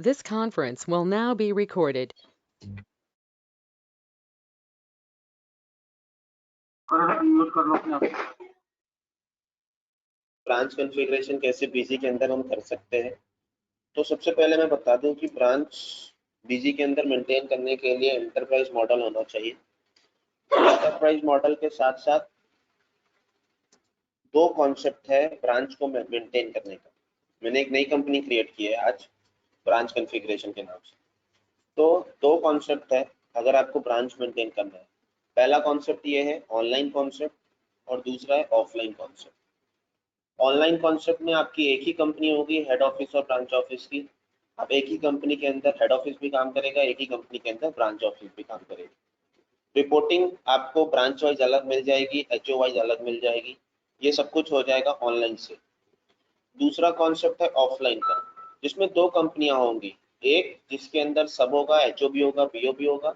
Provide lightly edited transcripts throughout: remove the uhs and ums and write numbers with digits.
This conference will now be recorded. Branch configuration कैसे बीजी के अंदर हम कर सकते हैं। तो सबसे पहले मैं बता दूं कि ब्रांच बीजी के अंदर मेंटेन करने के लिए एंटरप्राइज मॉडल होना चाहिए। एंटरप्राइज मॉडल के साथ साथ दो कॉन्सेप्ट है ब्रांच को मेंटेन करने का। मैंने एक नई कंपनी क्रिएट की है आज ब्रांच कॉन्फ़िगरेशन के नाम से। तो दो कॉन्सेप्ट है अगर आपको ब्रांच मेंटेन करना है। पहला कॉन्सेप्ट ये है ऑनलाइन कॉन्सेप्ट और दूसरा है ऑफलाइन कॉन्सेप्ट। ऑनलाइन कॉन्सेप्ट में आपकी एक ही कंपनी होगी, हेड ऑफिस और ब्रांच ऑफिस की। अब एक ही कंपनी के अंदर हेड ऑफिस भी काम करेगा, एक ही कंपनी के अंदर ब्रांच ऑफिस भी काम करेगा। रिपोर्टिंग आपको ब्रांच वाइज अलग मिल जाएगी, एचओ वाइज अलग मिल जाएगी। ये सब कुछ हो जाएगा ऑनलाइन से। दूसरा कॉन्सेप्ट है ऑफलाइन का, जिसमें दो कंपनियां होंगी। एक जिसके अंदर सब होगा, एचओ भी होगा, बीओ भी होगा,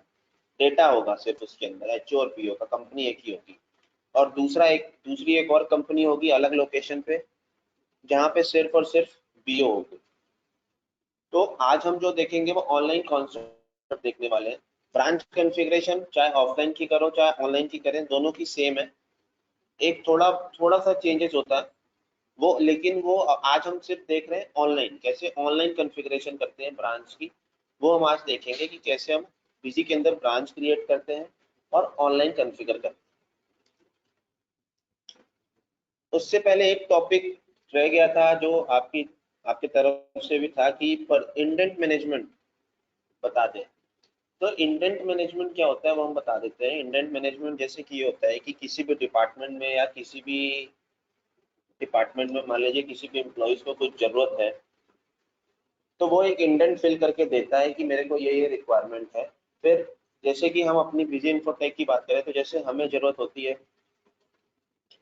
डेटा होगा सिर्फ उसके अंदर, एचओ और बीओ का कंपनी एक ही होगी। और दूसरी एक और कंपनी होगी अलग लोकेशन पे, जहाँ पे सिर्फ और सिर्फ बीओ होगी। तो आज हम जो देखेंगे वो ऑनलाइन कॉन्सेप्ट देखने वाले हैं। ब्रांच कॉन्फ़िगरेशन चाहे ऑफलाइन की करो चाहे ऑनलाइन की करें, दोनों की सेम है। एक थोड़ा थोड़ा सा चेंजेस होता है वो, लेकिन वो आज हम सिर्फ देख रहे हैं ऑनलाइन, कैसे ऑनलाइन कॉन्फ़िगरेशन करते हैं ब्रांच की। वो हम आज देखेंगे कि कैसे हम बिजी के अंदर ब्रांच क्रिएट करते हैं और ऑनलाइन कॉन्फ़िगर करते हैं। उससे पहले एक टॉपिक रह गया था जो आपकी तरफ से भी था कि पर इंडेंट मैनेजमेंट बता दें। तो इंडेंट मैनेजमेंट क्या होता है वो हम बता देते हैं। इंडेंट मैनेजमेंट जैसे कि ये होता है कि किसी भी डिपार्टमेंट में या किसी भी डिपार्टमेंट में मान लीजिए किसी भी एम्प्लॉइज को कुछ जरूरत है, तो वो एक इंडेंट फिल करके देता है कि मेरे को ये रिक्वायरमेंट है। फिर जैसे कि हम अपनी बिजी इन्फोटेक की बात करें, तो जैसे हमें जरूरत होती है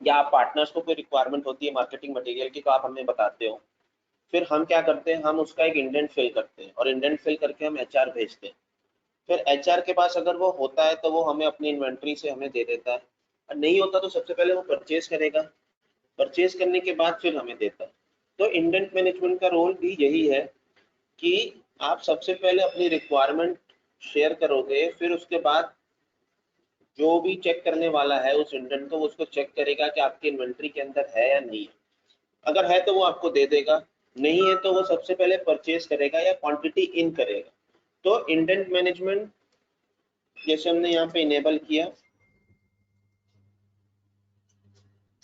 या आप पार्टनर्स को कोई रिक्वायरमेंट होती है मार्केटिंग मटेरियल की, तो आप हमें बताते हो। फिर हम क्या करते हैं, हम उसका एक इंडेंट फिल करते हैं और इंडेंट फिल करके हम एचआर भेजते हैं। फिर एचआर के पास अगर वो होता है तो वो हमें अपनी इन्वेंट्री से हमें दे देता है, और नहीं होता तो सबसे पहले वो परचेज करेगा। परचेज करने के बाद फिर हमें देता है। तो इंडेंट मैनेजमेंट का रोल भी यही है कि आप सबसे पहले अपनी रिक्वायरमेंट शेयर करोगे, फिर उसके बाद जो भी चेक करने वाला है उस इंडेंट को, उसको चेक करेगा कि आपकी इन्वेंट्री के अंदर है या नहीं है। अगर है तो वो आपको दे देगा, नहीं है तो वो सबसे पहले परचेज करेगा या क्वांटिटी इन करेगा। तो इंडेंट मैनेजमेंट जैसे हमने यहाँ पे इनेबल किया,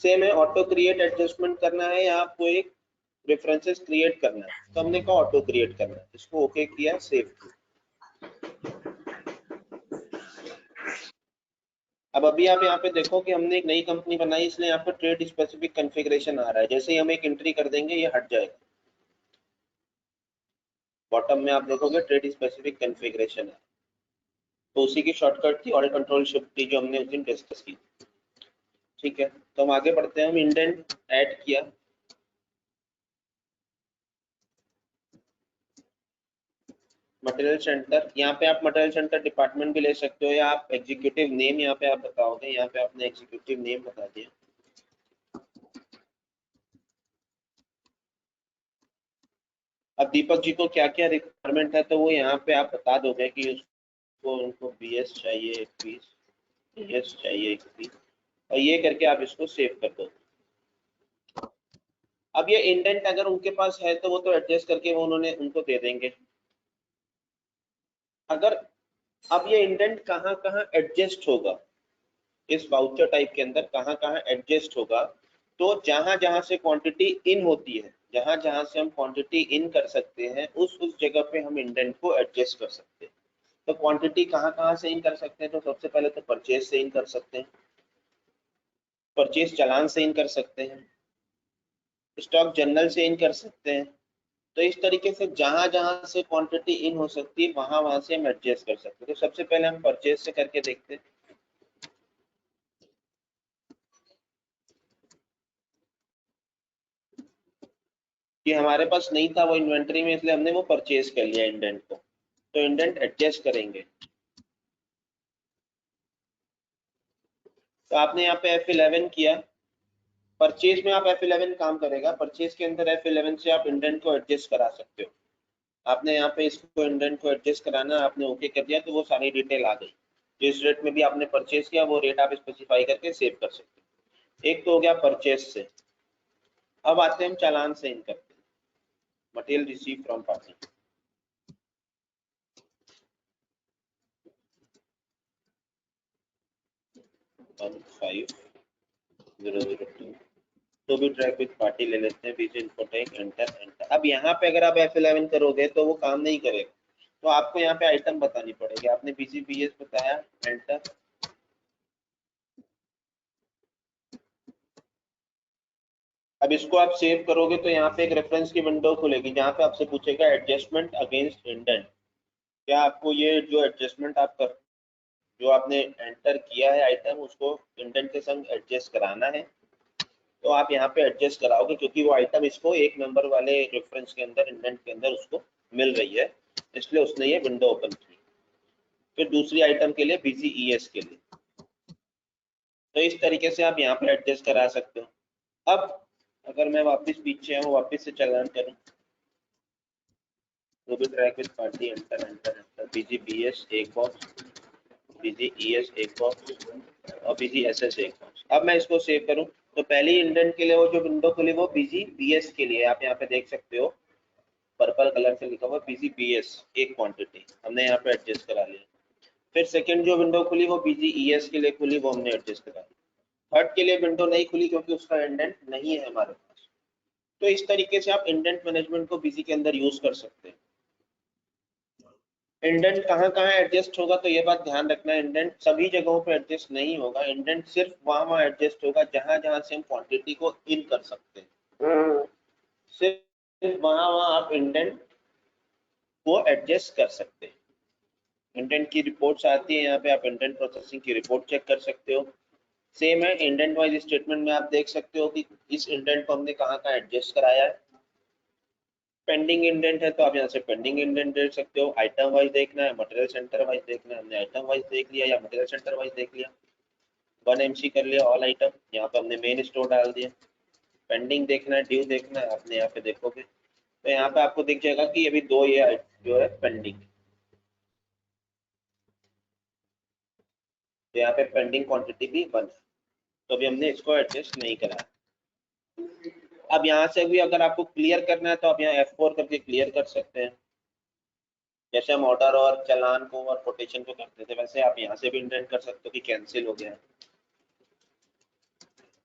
सेम है। ऑटो क्रिएट एडजस्टमेंट करना है या आपको एक रेफरेंसेस क्रिएट करना है, तो हमने कहा ऑटो क्रिएट करना है, इसको ओके किया, सेव किया। अब अभी आप यहाँ पे देखो कि हमने एक नई कंपनी बनाई, इसलिए यहाँ पे ट्रेड स्पेसिफिक कॉन्फ़िगरेशन आ रहा है। जैसे ही हम एक एंट्री कर देंगे ये हट जाएगा। बॉटम में आप देखोगे ट्रेड स्पेसिफिक कॉन्फ़िगरेशन है, तो उसी की शॉर्टकट थी ऑल्ट कंट्रोल शिफ्ट टी, जो हमने उस दिन डिस्कस की। ठीक है, तो हम आगे बढ़ते हैं। हम इंडेंट ऐड किया, मटेरियल सेंटर, यहाँ पे आप मटेरियल सेंटर डिपार्टमेंट भी ले सकते हो या आप एग्जीक्यूटिव नेम यहाँ पे आप बताओगे। यहाँ पे आपने एग्जीक्यूटिव नेम बता दिया। अब दीपक जी को क्या क्या रिक्वायरमेंट है तो वो यहाँ पे आप बता दोगे कि उसको उनको बीएस चाहिए 21, बीएस चाहिए 21, और ये करके आप इसको सेव कर दो। अब ये इंडेंट अगर उनके पास है तो वो तो एडजस्ट करके वो उन्होंने उनको दे देंगे। अगर अब ये इंडेंट कहाँ कहाँ एडजस्ट होगा, इस वाउचर टाइप के अंदर कहाँ कहाँ एडजस्ट होगा, तो जहां जहां से क्वांटिटी इन होती है, जहां जहां से हम क्वांटिटी इन कर सकते हैं, उस जगह पे हम इंडेंट को एडजस्ट कर सकते हैं। तो क्वांटिटी कहाँ कहाँ से इन कर सकते हैं, तो सबसे पहले तो परचेज से इन कर सकते हैं, परचेज चालान से इन कर सकते हैं, स्टॉक जनरल से इन कर सकते हैं। तो इस तरीके से जहां जहां से क्वांटिटी इन हो सकती है वहां वहां से हम एडजस्ट कर सकते हैं। तो सबसे पहले हम परचेज से करके देखते हैं। कि हमारे पास नहीं था वो इन्वेंट्री में, इसलिए हमने वो परचेज कर लिया इंडेंट को। तो इंडेंट एडजस्ट करेंगे, तो आपने यहाँ पे F11 किया। परचेज में आप F11 काम करेगा, परचेज के अंदर F11 से आप इंडेंट को एडजस्ट करा सकते हो। आपने यहाँ पे इसको इंडेंट को एडजस्ट कराना, आपने ओके कर दिया तो वो सारी डिटेल आ गई। जिस रेट में भी आपने परचेज किया वो रेट आप स्पेसिफाई करके सेव कर सकते हैं। एक तो हो गया परचेज से। अब आते हैं हम चालान से इन करते हैं, मटेरियल रिसीव फ्रॉम पार्टी 15002 तो भी ट्रैक विद पार्टी ले लेते हैं, बीच इन्फोटेक एंटर एंटर। अब यहाँ पे अगर आप F11 करोगे तो वो काम नहीं करेगा, तो आपको यहाँ पे आइटम बतानी पड़ेगी। आपने BCBS बताया, एंटर। अब इसको आप सेव करोगे तो यहाँ पे एक रेफरेंस की विंडो खुलेगी जहाँ पे आपसे पूछेगा एडजस्टमेंट अगेंस्ट इंडेंट। क्या आपको ये जो एडजस्टमेंट आप कर जो आपने एंटर किया है आइटम, उसको इंडेंट के संग एडजस्ट कराना है, तो आप यहाँ पे एडजस्ट कराओगे क्योंकि वो आइटम इसको एक नंबर वाले रेफरेंस के अंदर, इंडेंट के अंदर उसको मिल रही है, इसलिए उसने ये विंडो ओपन की। फिर दूसरी आइटम के लिए BCES के लिए, तो इस तरीके से आप यहाँ पे एडजस्ट करा सकते हो। अब अगर मैं वापस पीछे आऊँ, वापस से चालान करूँ, तो भी track with party enter enter enter, BCBS एक बॉक्स, BCES एक बॉक्स और BCSS एक बॉक्स। अब मैं इसको सेव करूँ तो पहली इंडेंट के लिए वो जो विंडो खुली वो BCBS के लिए, आप यहाँ पे देख सकते हो पर्पल कलर से लिखा हुआ BCBS एक क्वांटिटी, हमने यहाँ पे एडजस्ट करा लिया। फिर सेकंड जो विंडो खुली वो BCES के लिए खुली, वो हमने एडजस्ट करा ली। थर्ड के लिए विंडो नहीं खुली क्योंकि उसका इंडेंट नहीं है हमारे पास। तो इस तरीके से आप इंडेंट मैनेजमेंट को BC के अंदर यूज कर सकते हैं। इंडेंट कहाँ कहाँ एडजस्ट होगा तो ये बात ध्यान रखना, इंडेंट सभी जगहों पे एडजस्ट नहीं होगा। इंडेंट सिर्फ वहां एडजस्ट होगा जहां जहां से हम क्वांटिटी को इन कर सकते हैं, सिर्फ वहां आप इंडेंट को एडजस्ट कर सकते हैं। इंडेंट की रिपोर्ट्स आती है यहाँ पे, आप इंडेंट प्रोसेसिंग की रिपोर्ट चेक कर सकते हो। सेम है, इंडेंट वाइज स्टेटमेंट में आप देख सकते हो कि इस इंडेंट को हमने कहाँ कहाँ एडजस्ट कराया है। पेंडिंग इंडेंट है तो आप यहाँ से पेंडिंग इंडेंट देख सकते हो। आइटम वाइज देखना है, मटेरियल सेंटर वाइज देखना है, हमने आइटम वाइज देख लिया या मटेरियल सेंटर वाइज देख लिया। 1MC कर लिया ऑल आइटम, यहाँ पे हमने मेन स्टोर डाल दिया। पेंडिंग देखना है, ड्यू देखना है, आपने यहाँ पे देखोगे तो यहाँ पे आपको दिख जाएगा कि अभी दो ये जो है पेंडिंग, तो यहाँ पे पेंडिंग क्वांटिटी भी 1 है, तो अभी हमने इसको एडजस्ट नहीं करा। अब यहाँ से भी अगर आपको क्लियर करना है तो आप यहाँ F4 करके क्लियर कर सकते हैं। जैसे हम ऑर्डर और चालान को और कोटेशन को करते थे वैसे आप यहाँ से भी इंडेंट कर सकते हो कि कैंसिल हो गया,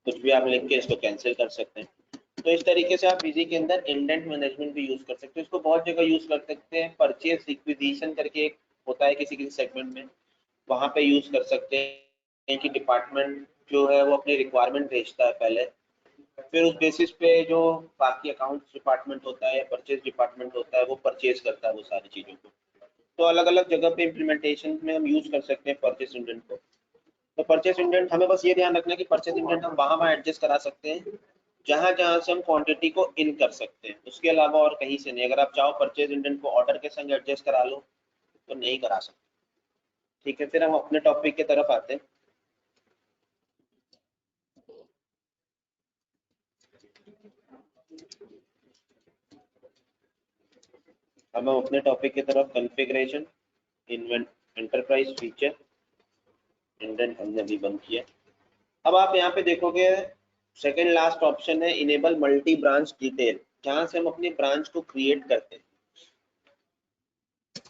कुछ भी आप लिख के इसको कैंसिल कर सकते हैं। तो इस तरीके से आप BC के अंदर इंडेंट मैनेजमेंट भी यूज कर सकते हो। इसको बहुत जगह यूज कर सकते हैं, परचेज रिक्विजिशन करके एक होता है किसी किसी सेगमेंट में, वहां पे यूज कर सकते हैं कि डिपार्टमेंट जो है वो अपनी रिक्वायरमेंट भेजता है पहले, फिर उस बेसिस पे जो बाकी अकाउंट्स डिपार्टमेंट होता है या परचेज डिपार्टमेंट होता है वो परचेज करता है वो सारी चीजों को। तो अलग अलग जगह पे इम्प्लीमेंटेशन में हम यूज कर सकते हैं परचेज इंडेंट को। तो परचेज इंडेंट हमें बस ये ध्यान रखना है कि परचेज इंडेंट हम वहां वहां एडजस्ट करा सकते हैं जहां जहां से हम क्वांटिटी को इन कर सकते हैं, उसके अलावा और कहीं से नहीं। अगर आप चाहो परचेज इंडेंट को ऑर्डर के संग एडजस्ट करा लो तो नहीं करा सकते। ठीक है, फिर हम अपने टॉपिक की तरफ आते हैं। अब हम अपने टॉपिक की तरफ, कॉन्फ़िगरेशन, एंटरप्राइज फीचर, इंडेंट हमने भी बंद किया। अब आप यहाँ पे देखोगे सेकंड लास्ट ऑप्शन है इनेबल मल्टी ब्रांच डिटेल, जहां से हम अपनी ब्रांच को क्रिएट करते हैं।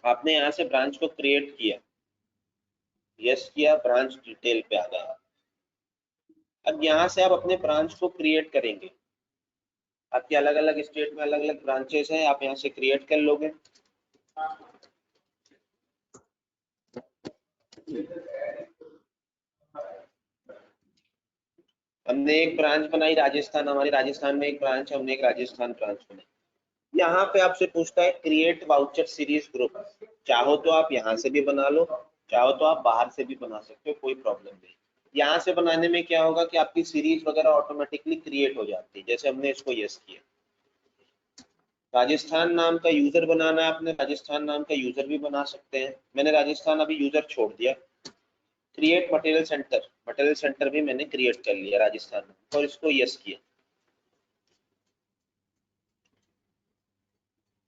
आपने यहाँ से ब्रांच को क्रिएट किया, यस किया, ब्रांच डिटेल पे आ गया। अब यहाँ से आप अपने ब्रांच को क्रिएट करेंगे। आपके अलग अलग स्टेट में अलग अलग ब्रांचेस हैं, आप यहाँ से क्रिएट कर लोगे। हमने एक ब्रांच बनाई राजस्थान, हमारी राजस्थान में एक ब्रांच है, हमने एक राजस्थान ब्रांच बनाई। यहाँ पे आपसे पूछता है क्रिएट वाउचर सीरीज ग्रुप, चाहो तो आप यहाँ से भी बना लो, चाहो तो आप बाहर से भी बना सकते हो, कोई प्रॉब्लम नहीं। यहाँ से बनाने में क्या होगा कि आपकी सीरीज वगैरह ऑटोमेटिकली क्रिएट हो जाती है, जैसे हमने इसको यस किया। राजस्थान नाम का यूजर बनाना है, आपने राजस्थान नाम का यूजर भी बना सकते हैं। मैंने राजस्थान अभी यूजर छोड़ दिया। Create material centre, material centre भी मैंने क्रिएट कर लिया राजस्थान में, और इसको यस किया।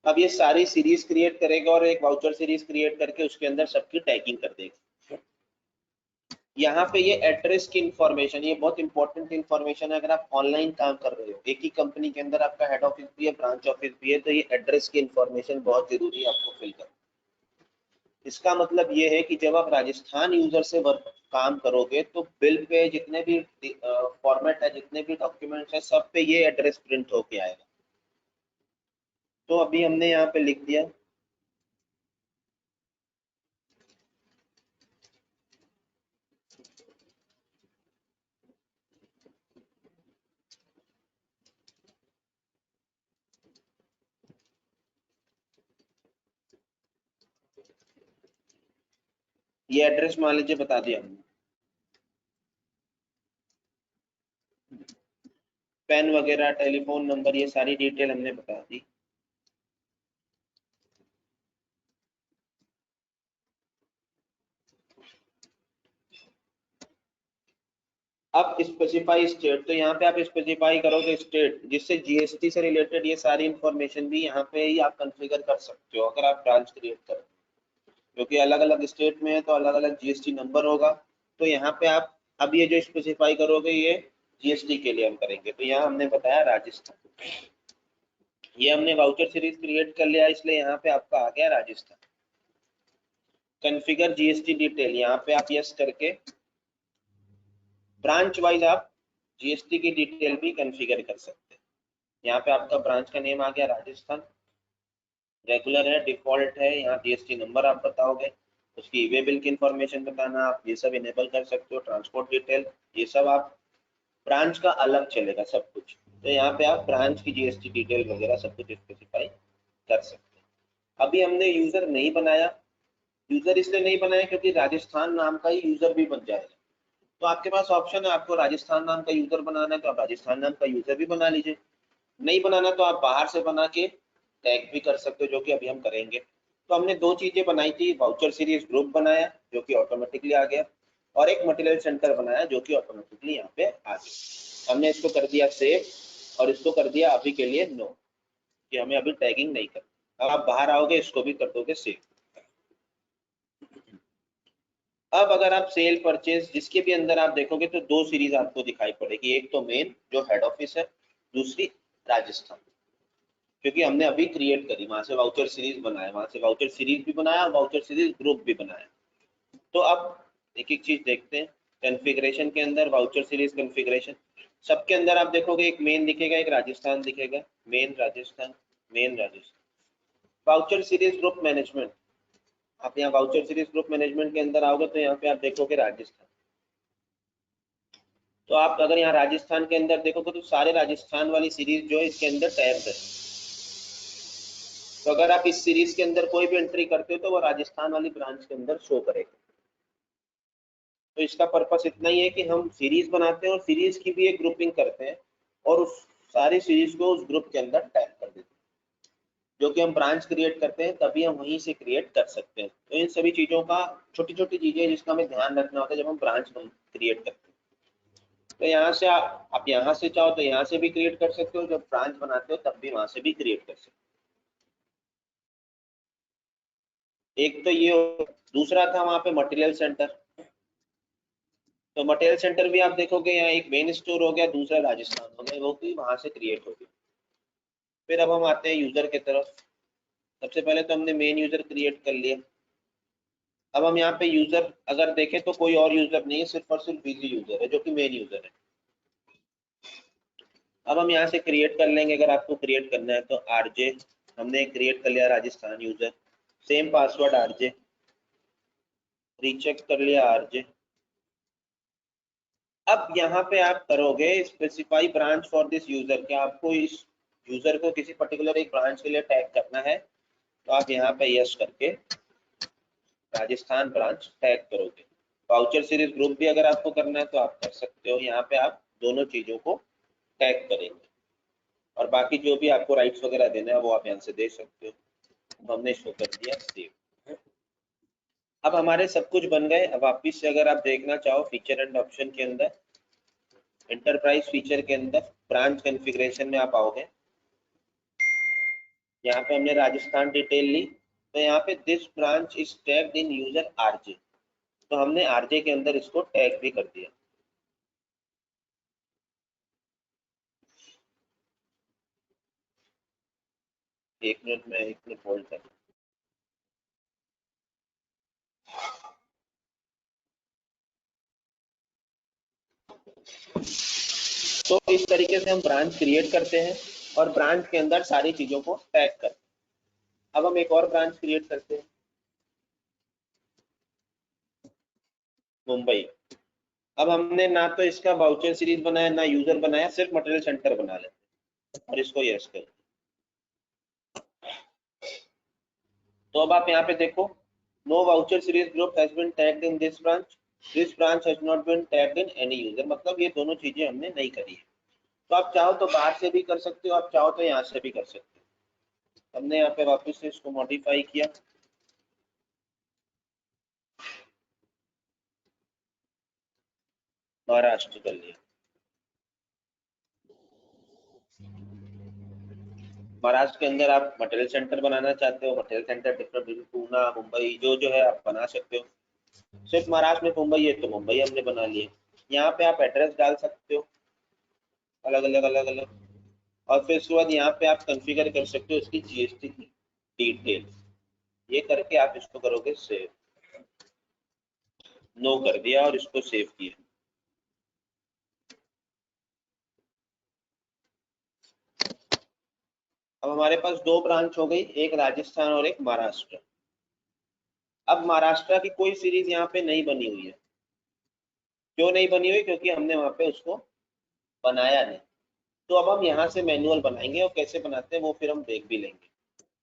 अब ये सारी सीरीज क्रिएट करेगा और एक वाउचर सीरीज क्रिएट करके उसके अंदर सबकी टैगिंग कर देगा। यहाँ पे ये एड्रेस की इंफॉर्मेशन, ये बहुत इंपॉर्टेंट इंफॉर्मेशन है। अगर आप ऑनलाइन काम कर रहे हो, एक ही कंपनी के अंदर आपका हेड ऑफिस भी है, ब्रांच ऑफिस भी है, तो ये एड्रेस की इंफॉर्मेशन बहुत जरूरी है आपको फिल करना। इसका मतलब ये है कि जब आप राजस्थान यूजर से वर्क काम करोगे तो बिल पे जितने भी फॉर्मेट है, जितने भी डॉक्यूमेंट्स है, सब पे ये एड्रेस प्रिंट होके आएगा। तो अभी हमने यहाँ पे लिख दिया ये एड्रेस, मान लीजिए बता दिया हमने, पेन वगैरह, टेलीफोन नंबर, ये सारी डिटेल हमने बता दी। अब स्पेसिफाई स्टेट, तो यहाँ पे आप स्पेसिफाई करोगे स्टेट, जिससे जीएसटी से रिलेटेड ये सारी इंफॉर्मेशन भी यहाँ पे ही आप कंफिगर कर सकते हो अगर आप ब्रांच क्रिएट करो, क्योंकि अलग अलग स्टेट में है तो अलग अलग जीएसटी नंबर होगा। तो यहाँ पे आप अब ये जो स्पेसिफाई करोगे ये जीएसटी के लिए हम करेंगे। तो यहाँ हमने बताया राजस्थान, ये हमने वाउचर सीरीज क्रिएट कर लिया, इसलिए यहाँ पे आपका आ गया राजस्थान। कॉन्फ़िगर जीएसटी डिटेल, यहाँ पे आप यस करके ब्रांच वाइज आप जीएसटी की डिटेल भी कॉन्फ़िगर कर सकते हैं। यहाँ पे आपका ब्रांच का नेम आ गया राजस्थान, रेगुलर है, डिफॉल्ट है, यहाँ जीएसटी नंबर आप बताओगे, उसकी ई वे बिल की इंफॉर्मेशन बताना, आप ये सब इनेबल कर सकते हो, ट्रांसपोर्ट डिटेल, ये सब आप ब्रांच का अलग चलेगा सब कुछ। तो यहाँ पे आप ब्रांच की जीएसटी डिटेल वगैरह सब कुछ स्पेसिफाई कर सकते हैं। अभी हमने यूजर नहीं बनाया, यूजर इसलिए नहीं बनाया क्योंकि राजस्थान नाम का ही यूजर भी बन जाएगा। तो आपके पास ऑप्शन है, आपको राजस्थान नाम का यूजर बनाना है तो आप राजस्थान नाम का यूजर भी बना लीजिए, नहीं बनाना तो आप बाहर से बना के टैग भी कर सकते हो, जो कि अभी हम करेंगे। तो हमने दो चीजें बनाई थी, वाउचर सीरीज ग्रुप बनाया जो कि ऑटोमेटिकली आ गया, और एक मटेरियल सेंटर बनाया जो कि ऑटोमेटिकली यहाँ पे आ गया। हमने इसको कर दिया सेव और इसको कर दिया अभी के लिए नो, कि हमें अभी टैगिंग नहीं करनी। अब आप बाहर आओगे इसको भी कर दोगे सेव। अब अगर आप सेल परचेज जिसके भी अंदर आप देखोगे तो दो सीरीज आपको दिखाई पड़ेगी, एक तो मेन जो हेड ऑफिस है, दूसरी राजस्थान, क्योंकि हमने अभी क्रिएट करी, वहां से वाउचर सीरीज बनाया, वहां से वाउचर सीरीज भी बनाया, वाउचर सीरीज ग्रुप भी बनाया। तो अब एक एक चीज देखते हैं। कॉन्फ़िगरेशन के अंदर वाउचर सीरीज कॉन्फ़िगरेशन, सबके अंदर आप देखोगे एक मेन दिखेगा, एक राजस्थान दिखेगा, main Rajasthan, main Rajasthan. Voucher series group management, आप यहाँ वाउचर सीरीज ग्रुप मैनेजमेंट के अंदर आओगे तो यहाँ पे आप देखोगे राजस्थान। तो आप अगर यहाँ राजस्थान के अंदर देखोगे तो सारे राजस्थान वाली सीरीज जो है इसके अंदर टैब है। तो अगर आप इस सीरीज के अंदर कोई भी एंट्री करते हो तो वो राजस्थान वाली ब्रांच के अंदर शो करेगा। तो इसका पर्पस इतना ही है कि हम सीरीज बनाते हैं और सीरीज की भी एक ग्रुपिंग करते हैं और उस सारी सीरीज को उस ग्रुप के अंदर टैग कर देते हैं। जो कि हम ब्रांच क्रिएट करते हैं तभी हम वहीं से क्रिएट कर सकते हैं। तो इन सभी चीजों का, छोटी छोटी चीजें जिसका हमें ध्यान रखना होता है जब हम ब्रांच क्रिएट करते हैं। तो यहाँ से आप यहाँ से चाहो तो यहाँ से भी क्रिएट कर सकते हो, जब ब्रांच बनाते हो तब भी वहां से भी क्रिएट कर सकते हो। एक तो ये दूसरा था वहां पे मटेरियल सेंटर। तो मटेरियल सेंटर भी आप देखोगे यहाँ एक मेन स्टोर हो गया, दूसरा राजस्थान हो गया, वो भी वहां से क्रिएट हो गया। फिर अब हम आते हैं यूजर की तरफ। सबसे पहले तो हमने मेन यूजर क्रिएट कर लिया। अब हम यहाँ पे यूजर अगर देखें तो कोई और यूजर नहीं है, सिर्फ और सिर्फ बिजी यूजर है जो कि मेन यूजर है। अब हम यहाँ से क्रिएट कर लेंगे, अगर आपको क्रिएट करना है तो आरजे, हमने क्रिएट कर लिया Rajasthan user, same password RJ, recheck कर लिया आरजे। अब यहाँ पे आप करोगे specify branch for this user, क्या आपको इस यूजर को किसी पर्टिकुलर एक ब्रांच के लिए टैग करना है, तो आप यहाँ पे यस करके राजस्थान ब्रांच टैग करोगे। वाउचर सीरीज ग्रुप भी अगर आपको करना है तो आप कर सकते हो, यहाँ पे आप दोनों चीजों को टैग करेंगे और बाकी जो भी आपको राइट्स वगैरह देना है वो आप यहाँ से दे सकते हो। तो हमने शो कर दिया सेव। अब हमारे सब कुछ बन गए। अब वापिस से अगर आप देखना चाहो फीचर एंड ऑप्शन के अंदर, एंटरप्राइज फीचर के अंदर ब्रांच कॉन्फ़िगरेशन में आप आओगे। यहाँ पे हमने राजस्थान डिटेल ली, तो यहाँ पे this branch is tagged in user RJ, तो हमने आरजे के अंदर इसको टैग भी कर दिया। एक मिनट होल्ड कर। तो इस तरीके से हम ब्रांच क्रिएट करते हैं और ब्रांच के अंदर सारी चीजों को टैग करते हैं। अब हम एक और ब्रांच क्रिएट करते हैं, मुंबई। अब हमने ना तो इसका वाउचर सीरीज बनाया ना यूजर बनाया, सिर्फ मटेरियल सेंटर बना लेते हैं और इसको यस कर। तो अब आप यहाँ पे देखो, no voucher series group has been tagged in this branch has not been tagged in any user, मतलब ये दोनों चीजें हमने नहीं करी है। तो आप चाहो तो बाहर से भी कर सकते हो, आप चाहो तो यहाँ से भी कर सकते हो। हमने यहाँ पे वापस से इसको मॉडिफाई किया, महाराष्ट्र कर लिया। महाराष्ट्र के अंदर आप मटेरियल सेंटर बनाना चाहते हो, material centre different Poona Mumbai जो है आप बना सकते हो। सिर्फ महाराष्ट्र में मुंबई है तो मुंबई हमने बना लिया। यहाँ पे आप एड्रेस डाल सकते हो अलग अलग। और फिर उसके बाद यहाँ पे आप कॉन्फ़िगर कर सकते हो इसकी जीएसटी की डिटेल। ये करके आप इसको करोगे सेव, नो कर दिया और इसको सेव किया। अब हमारे पास दो ब्रांच हो गई, एक राजस्थान और एक महाराष्ट्र। अब महाराष्ट्र की कोई सीरीज यहाँ पे नहीं बनी हुई है। क्यों नहीं बनी हुई? क्योंकि हमने वहां पे उसको बनाया नहीं। तो अब हम यहाँ से मैनुअल बनाएंगे और कैसे बनाते हैं वो फिर हम देख भी लेंगे।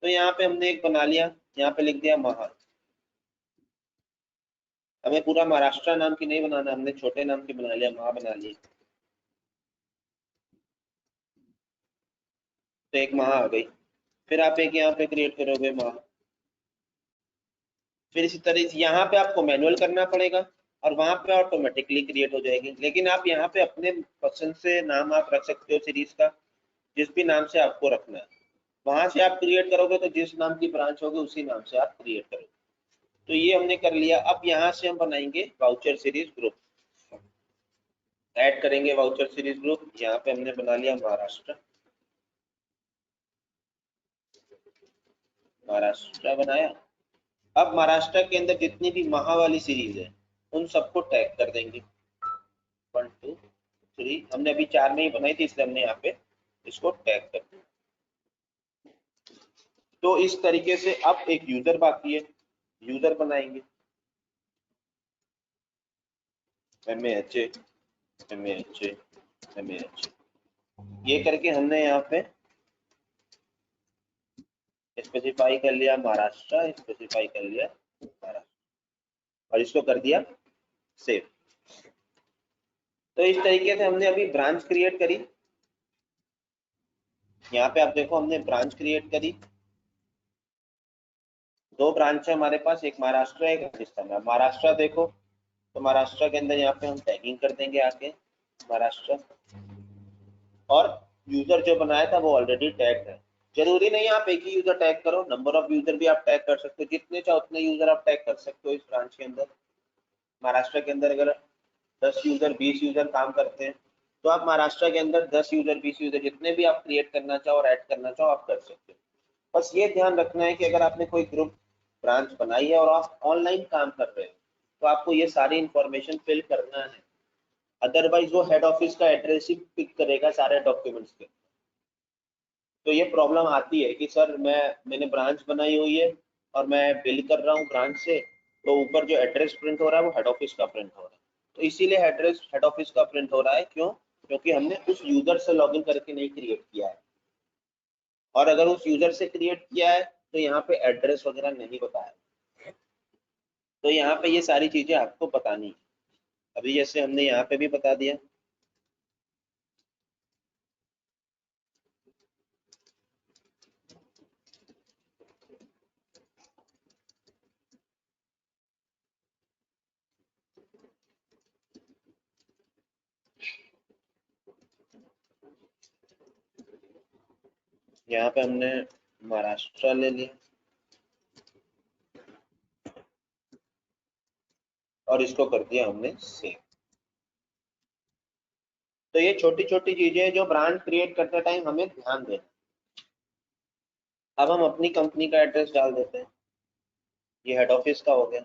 तो यहाँ पे हमने एक बना लिया, यहाँ पे लिख दिया महा। हमें पूरा महाराष्ट्र नाम की नहीं बनाना, हमने छोटे नाम की बना लिया, महा बना लिया। तो एक महा आ गई। फिर आप एक यहाँ पे क्रिएट करोगे महा। फिर इसी तरह से यहाँ पे आपको मैनुअल करना पड़ेगा और वहां पे ऑटोमेटिकली क्रिएट हो जाएगी। लेकिन आप यहाँ पे अपने पसंद से नाम आप रख सकते हो सीरीज का, जिस भी नाम से आपको रखना है। वहां से आप क्रिएट करोगे तो जिस नाम की ब्रांच होगी उसी नाम से आप क्रिएट करोगे। तो ये हमने कर लिया। अब यहाँ से हम बनाएंगे वाउचर सीरीज ग्रुप, ऐड करेंगे वाउचर सीरीज ग्रुप। यहाँ पे हमने बना लिया महाराष्ट्र, महाराष्ट्र बनाया। अब महाराष्ट्र के अंदर जितनी भी महा वाली सीरीज है उन सबको टैग कर देंगे। 1 2 3, हमने अभी 4 में ही बनाई थी इसलिए हमने यहाँ पे इसको टैग कर दिया। तो इस तरीके से अब एक यूजर बाकी है, यूजर बनाएंगे MAHA MAHA MAHA। ये करके हमने यहाँ पे स्पेसिफाई कर लिया महाराष्ट्र, स्पेसिफाई कर लिया महाराष्ट्र और इसको कर दिया सेव। तो इस तरीके से हमने अभी ब्रांच क्रिएट करी। यहाँ पे आप देखो हमने ब्रांच क्रिएट करी, दो ब्रांच है हमारे पास, एक महाराष्ट्र एक राजस्थान है। महाराष्ट्र देखो तो महाराष्ट्र के अंदर यहाँ पे हम टैगिंग कर देंगे आके महाराष्ट्र, और यूजर जो बनाया था वो ऑलरेडी टैग है। जरूरी नहीं आप एक ही यूजर टैग करो, नंबर ऑफ यूजर भी आप टैग कर सकते हो, जितने चाहो उतने यूजर आप टैग कर सकते हो इस ब्रांच के अंदर। महाराष्ट्र के अंदर अगर 10 यूजर 20 यूजर काम करते हैं तो आप महाराष्ट्र के अंदर 10 यूजर 20 यूजर जितने भी आप क्रिएट करना चाहो और ऐड करना चाहो आप कर सकते हो। बस ये ध्यान रखना है कि अगर आपने कोई ग्रुप ब्रांच बनाई है और आप ऑनलाइन काम कर रहे हो तो आपको ये सारी इंफॉर्मेशन फिल करना है, अदरवाइज वो हेड ऑफिस का एड्रेस ही पिक करेगा सारे डॉक्यूमेंट्स के। तो ये प्रॉब्लम आती है कि सर मैंने ब्रांच बनाई हुई है और मैं बिल कर रहा हूँ ब्रांच से, तो ऊपर जो एड्रेस प्रिंट हो रहा है वो हेड ऑफिस का प्रिंट हो रहा है। तो इसीलिए एड्रेस हेड ऑफिस का प्रिंट हो रहा है। क्यों? क्योंकि हमने उस यूजर से लॉगिन करके नहीं क्रिएट किया है, और अगर उस यूजर से क्रिएट किया है तो यहाँ पे एड्रेस वगैरह नहीं बताया। तो यहाँ पे ये सारी चीजें आपको बतानी है। अभी जैसे हमने यहाँ पे भी बता दिया। यहाँ पे हमने महाराष्ट्र ले लिया और इसको कर दिया हमने सेव। तो ये छोटी छोटी चीजें जो ब्रांच क्रिएट करते टाइम हमें ध्यान देना। अब हम अपनी कंपनी का एड्रेस डाल देते हैं। ये हेड ऑफिस का हो गया।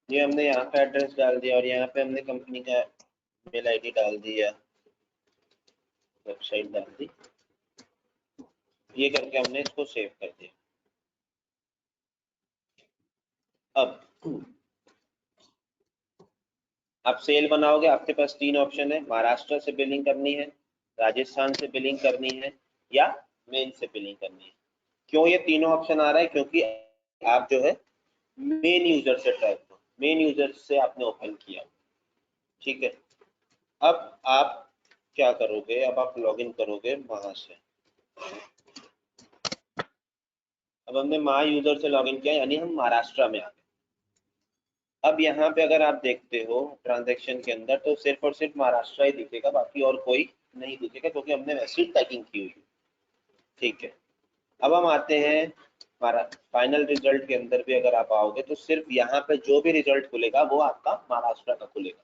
ये हमने यहाँ का एड्रेस डाल दिया और यहाँ पे हमने कंपनी का मेल आईडी डाल दिया, वेबसाइट डाल दी। ये करके हमने इसको सेव कर दिया। अब आप सेल बनाओगे, आपके पास 3 ऑप्शन है। महाराष्ट्र से बिलिंग करनी है, राजस्थान से बिलिंग करनी है या मेन से बिलिंग करनी है। क्यों ये तीनों ऑप्शन आ रहा है? क्योंकि आप जो है मेन यूजर से ट्रैक हो, मेन यूजर से आपने ओपन किया, ठीक है। अब आप क्या करोगे? अब आप लॉगिन करोगे वहां से। अब हमने माय यूजर से लॉगिन किया, यानी हम महाराष्ट्र में आ गए। अब यहाँ पे अगर आप देखते हो ट्रांजैक्शन के अंदर, तो सिर्फ और सिर्फ महाराष्ट्र ही दिखेगा, बाकी और कोई नहीं दिखेगा, क्योंकि हमने वैसी टैगिंग की हुई है, ठीक है। अब हम आते हैं हमारा फाइनल रिजल्ट के अंदर भी अगर आप आओगे तो सिर्फ यहाँ पे जो भी रिजल्ट खुलेगा वो आपका महाराष्ट्र का खुलेगा।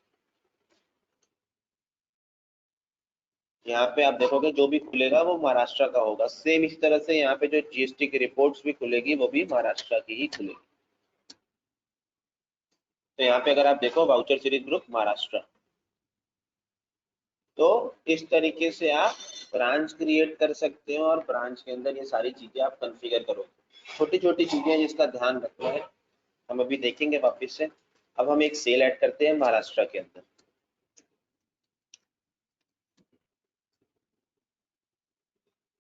यहाँ पे आप देखोगे जो भी खुलेगा वो महाराष्ट्र का होगा। सेम इस तरह से यहाँ पे जो जीएसटी की रिपोर्ट्स भी खुलेगी वो भी महाराष्ट्र की ही खुलेगी। तो यहाँ पे अगर आप देखो वाउचर सीरीज ग्रुप महाराष्ट्र, तो इस तरीके से आप ब्रांच क्रिएट कर सकते हो और ब्रांच के अंदर ये सारी चीजें आप कॉन्फ़िगर करोगे। छोटी छोटी चीजें जिसका ध्यान रखना है हम अभी देखेंगे वापस से। अब हम एक सेल ऐड करते हैं महाराष्ट्र के अंदर।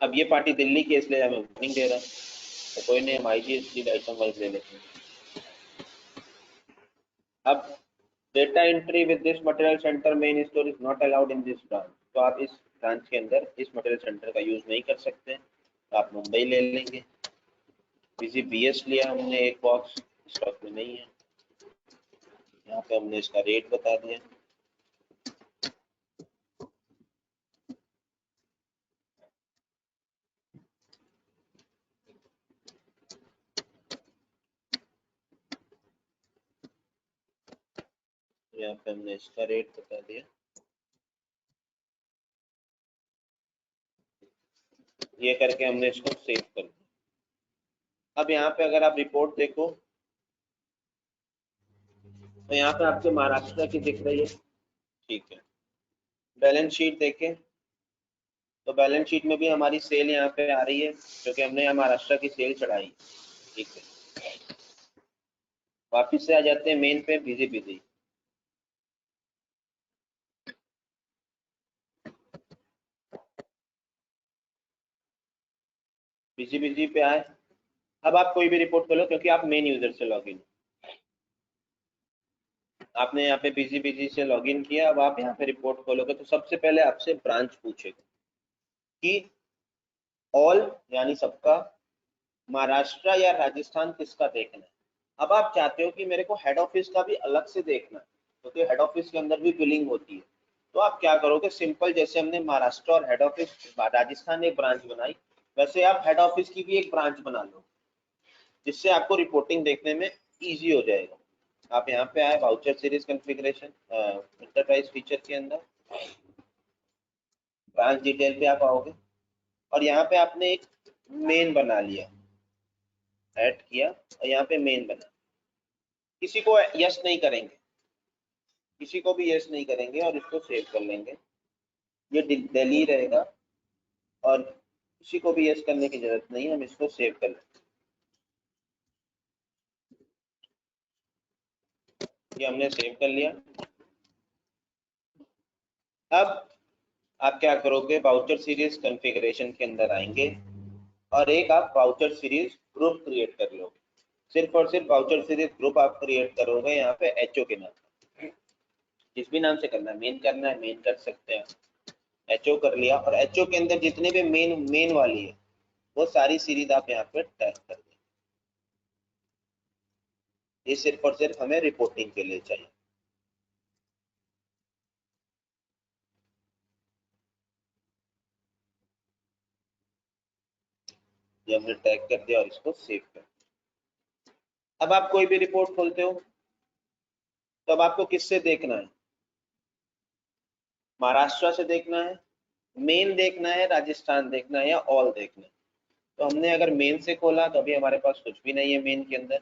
अब ये पार्टी दिल्ली की, इसलिए हमें ओपनिंग दे रहा है, तो कोई नहीं, हम आईजीएसटी आइटम वाइज ले लेते हैं। अब data entry with this material centre main store is not allowed in this branch. तो आप इस ब्रांच के अंदर इस मटेरियल सेंटर का यूज नहीं कर सकते, तो आप मुंबई ले लेंगे। किसी बीएस लिया हमने एक बॉक्स, स्टॉक में नहीं है। यहाँ पे हमने इसका रेट बता दिया। यहाँ पे हमने इसका रेट बता दिया। ये करके हमने इसको सेव कर दिया। अब यहाँ पे अगर आप रिपोर्ट देखो तो यहाँ पे आपके महाराष्ट्र की दिख रही है, ठीक है। बैलेंस शीट देखें तो बैलेंस शीट में भी हमारी सेल यहाँ पे आ रही है, क्योंकि हमने यहाँ महाराष्ट्र की सेल चढ़ाई, ठीक है। वापिस से आ जाते हैं मेन पे, बिजी बिजी। बिजी बिजी पे आए। अब आप कोई भी रिपोर्ट खोलो, क्योंकि आप मेन यूजर से लॉगिन, आपने यहाँ पे बिजी बिजी से लॉगिन किया। अब आप यहाँ पे रिपोर्ट खोलोगे तो सबसे पहले आपसे ब्रांच पूछेगा कि ऑल यानी सबका, महाराष्ट्र या राजस्थान किसका देखना है। अब आप चाहते हो कि मेरे को हेड ऑफिस का भी अलग से देखना है, क्योंकि हेड ऑफिस के अंदर भी बिलिंग होती है। तो आप क्या करोगे? सिंपल, जैसे हमने महाराष्ट्र और हेड ऑफिस राजस्थान एक ब्रांच बनाई, वैसे आप हेड ऑफिस की भी एक ब्रांच बना लो, जिससे आपको रिपोर्टिंग देखने में इजी हो जाएगा। आप यहाँ पे आए voucher series configuration enterprise feature के अंदर, ब्रांच डिटेल पे आप आओगे और यहाँ पे आपने एक मेन बना लिया, ऐड किया और यहाँ पे मेन बना। किसी को यस नहीं करेंगे, किसी को भी यस नहीं करेंगे और इसको सेव कर लेंगे। ये दिल्ली रहेगा और किसी को भी यस करने की जरूरत नहीं है, हम इसको सेव कर लेंगे। ये हमने सेव कर लिया। अब आप क्या करोगे? वाउचर सीरीज कॉन्फ़िगरेशन के अंदर आएंगे और एक आप वाउचर सीरीज ग्रुप क्रिएट कर लोगे। सिर्फ और सिर्फ वाउचर सीरीज ग्रुप आप क्रिएट करोगे यहाँ पे एचओ के नाम, जिस भी नाम से करना है, मेन करना है मेन कर सकते हैं, एचओ कर लिया, और एचओ के अंदर जितने भी मेन वाली है वो सारी सीरीज आप यहाँ पे टैग कर दें। ये सिर्फ और सिर्फ हमें रिपोर्टिंग के लिए चाहिए। ये हमने टैग कर दिया और इसको सेव कर दिया। अब आप कोई भी रिपोर्ट खोलते हो तो अब आपको किससे देखना है, महाराष्ट्र से देखना है, मेन देखना है, राजस्थान देखना है, या ऑल देखना है। तो हमने अगर मेन से खोला तो अभी हमारे पास कुछ भी नहीं है मेन के अंदर,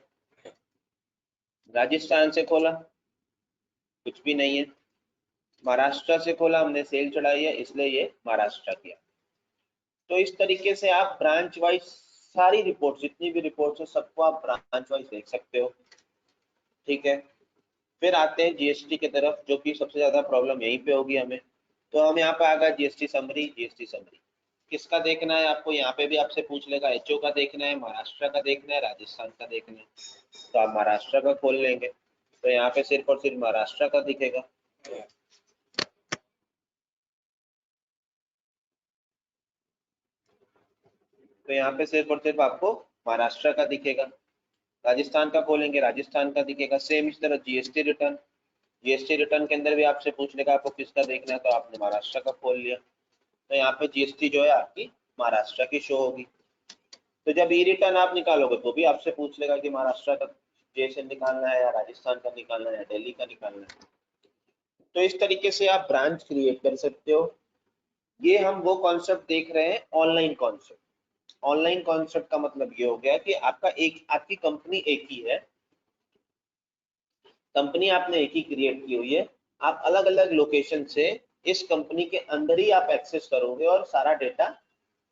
राजस्थान से खोला कुछ भी नहीं है, महाराष्ट्र से खोला हमने सेल चढ़ाई है इसलिए ये महाराष्ट्र किया। तो इस तरीके से आप ब्रांच वाइज सारी रिपोर्ट, जितनी भी रिपोर्ट्स है सबको आप ब्रांच वाइज देख सकते हो। ठीक है, फिर आते हैं जीएसटी की तरफ, जो कि सबसे ज्यादा प्रॉब्लम यहीं पे होगी हमें। तो हम यहाँ पे आ गए जीएसटी समरी। जीएसटी समरी किसका देखना है आपको, यहाँ पे भी आपसे पूछ लेगा, एचओ का देखना है, महाराष्ट्र का देखना है, राजस्थान का देखना है। तो आप महाराष्ट्र का खोल लेंगे तो यहाँ पे सिर्फ और सिर्फ महाराष्ट्र का दिखेगा। तो यहाँ पे सिर्फ और सिर्फ आपको महाराष्ट्र का दिखेगा। राजस्थान का खोलेंगे राजस्थान का दिखेगा। सेम इस तरह जीएसटी रिटर्न, जीएसटी रिटर्न के अंदर भी आपसे पूछ लेगा आपको किसका देखना है, तो आपने महाराष्ट्र का खोल लिया तो यहाँ पे जीएसटी जो है आपकी महाराष्ट्र की शो होगी। तो जब ई रिटर्न आप निकालोगे तो भी आपसे पूछ लेगा कि महाराष्ट्र का जीएसटी निकालना है या राजस्थान का निकालना है या दिल्ली का निकालना है। तो इस तरीके से आप ब्रांच क्रिएट कर सकते हो। ये हम वो कॉन्सेप्ट देख रहे हैं ऑनलाइन कॉन्सेप्ट। ऑनलाइन कॉन्सेप्ट का मतलब ये हो गया कि आपकी कंपनी एक ही है, कंपनी आपने एक ही क्रिएट की हुई है, आप अलग अलग लोकेशन से इस कंपनी के अंदर ही आप एक्सेस करोगे और सारा डेटा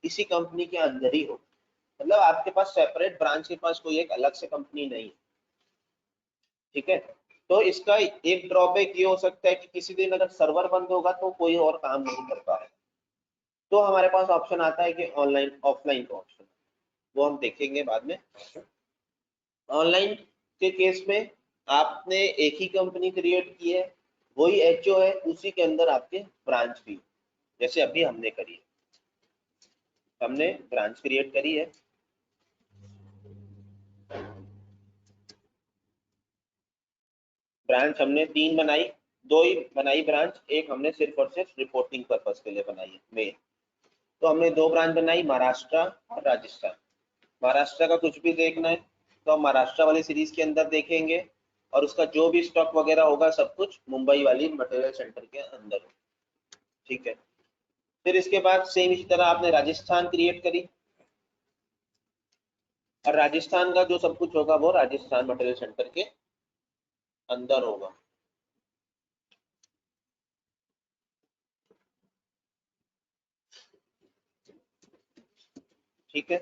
इसी कंपनी के अंदर ही हो। मतलब आपके पास सेपरेट ब्रांच के पास कोई एक अलग से कंपनी नहीं है। ठीक है, तो इसका एक ड्रॉबैक ये हो सकता है कि किसी दिन अगर सर्वर बंद होगा तो कोई और काम नहीं कर पाएगा। तो हमारे पास ऑप्शन आता है कि ऑनलाइन ऑफलाइन का ऑप्शन, वो हम देखेंगे बाद में। ऑनलाइन के केस में आपने एक ही कंपनी क्रिएट की है, वही एचओ है, उसी के अंदर आपके ब्रांच भी, जैसे अभी हमने करी है, हमने ब्रांच क्रिएट करी है। ब्रांच हमने 3 बनाई, 2 ही बनाई ब्रांच, एक हमने सिर्फ और सिर्फ रिपोर्टिंग पर्पज के लिए बनाई है मेन। तो हमने 2 ब्रांच बनाई, महाराष्ट्र और राजस्थान। महाराष्ट्र का कुछ भी देखना है तो हम महाराष्ट्र वाली सीरीज के अंदर देखेंगे, और उसका जो भी स्टॉक वगैरह होगा सब कुछ मुंबई वाली मटेरियल सेंटर के अंदर होगा। ठीक है, फिर इसके बाद सेम इसी तरह आपने राजस्थान क्रिएट करी, और राजस्थान का जो सब कुछ होगा वो राजस्थान मटेरियल सेंटर के अंदर होगा। ठीक है,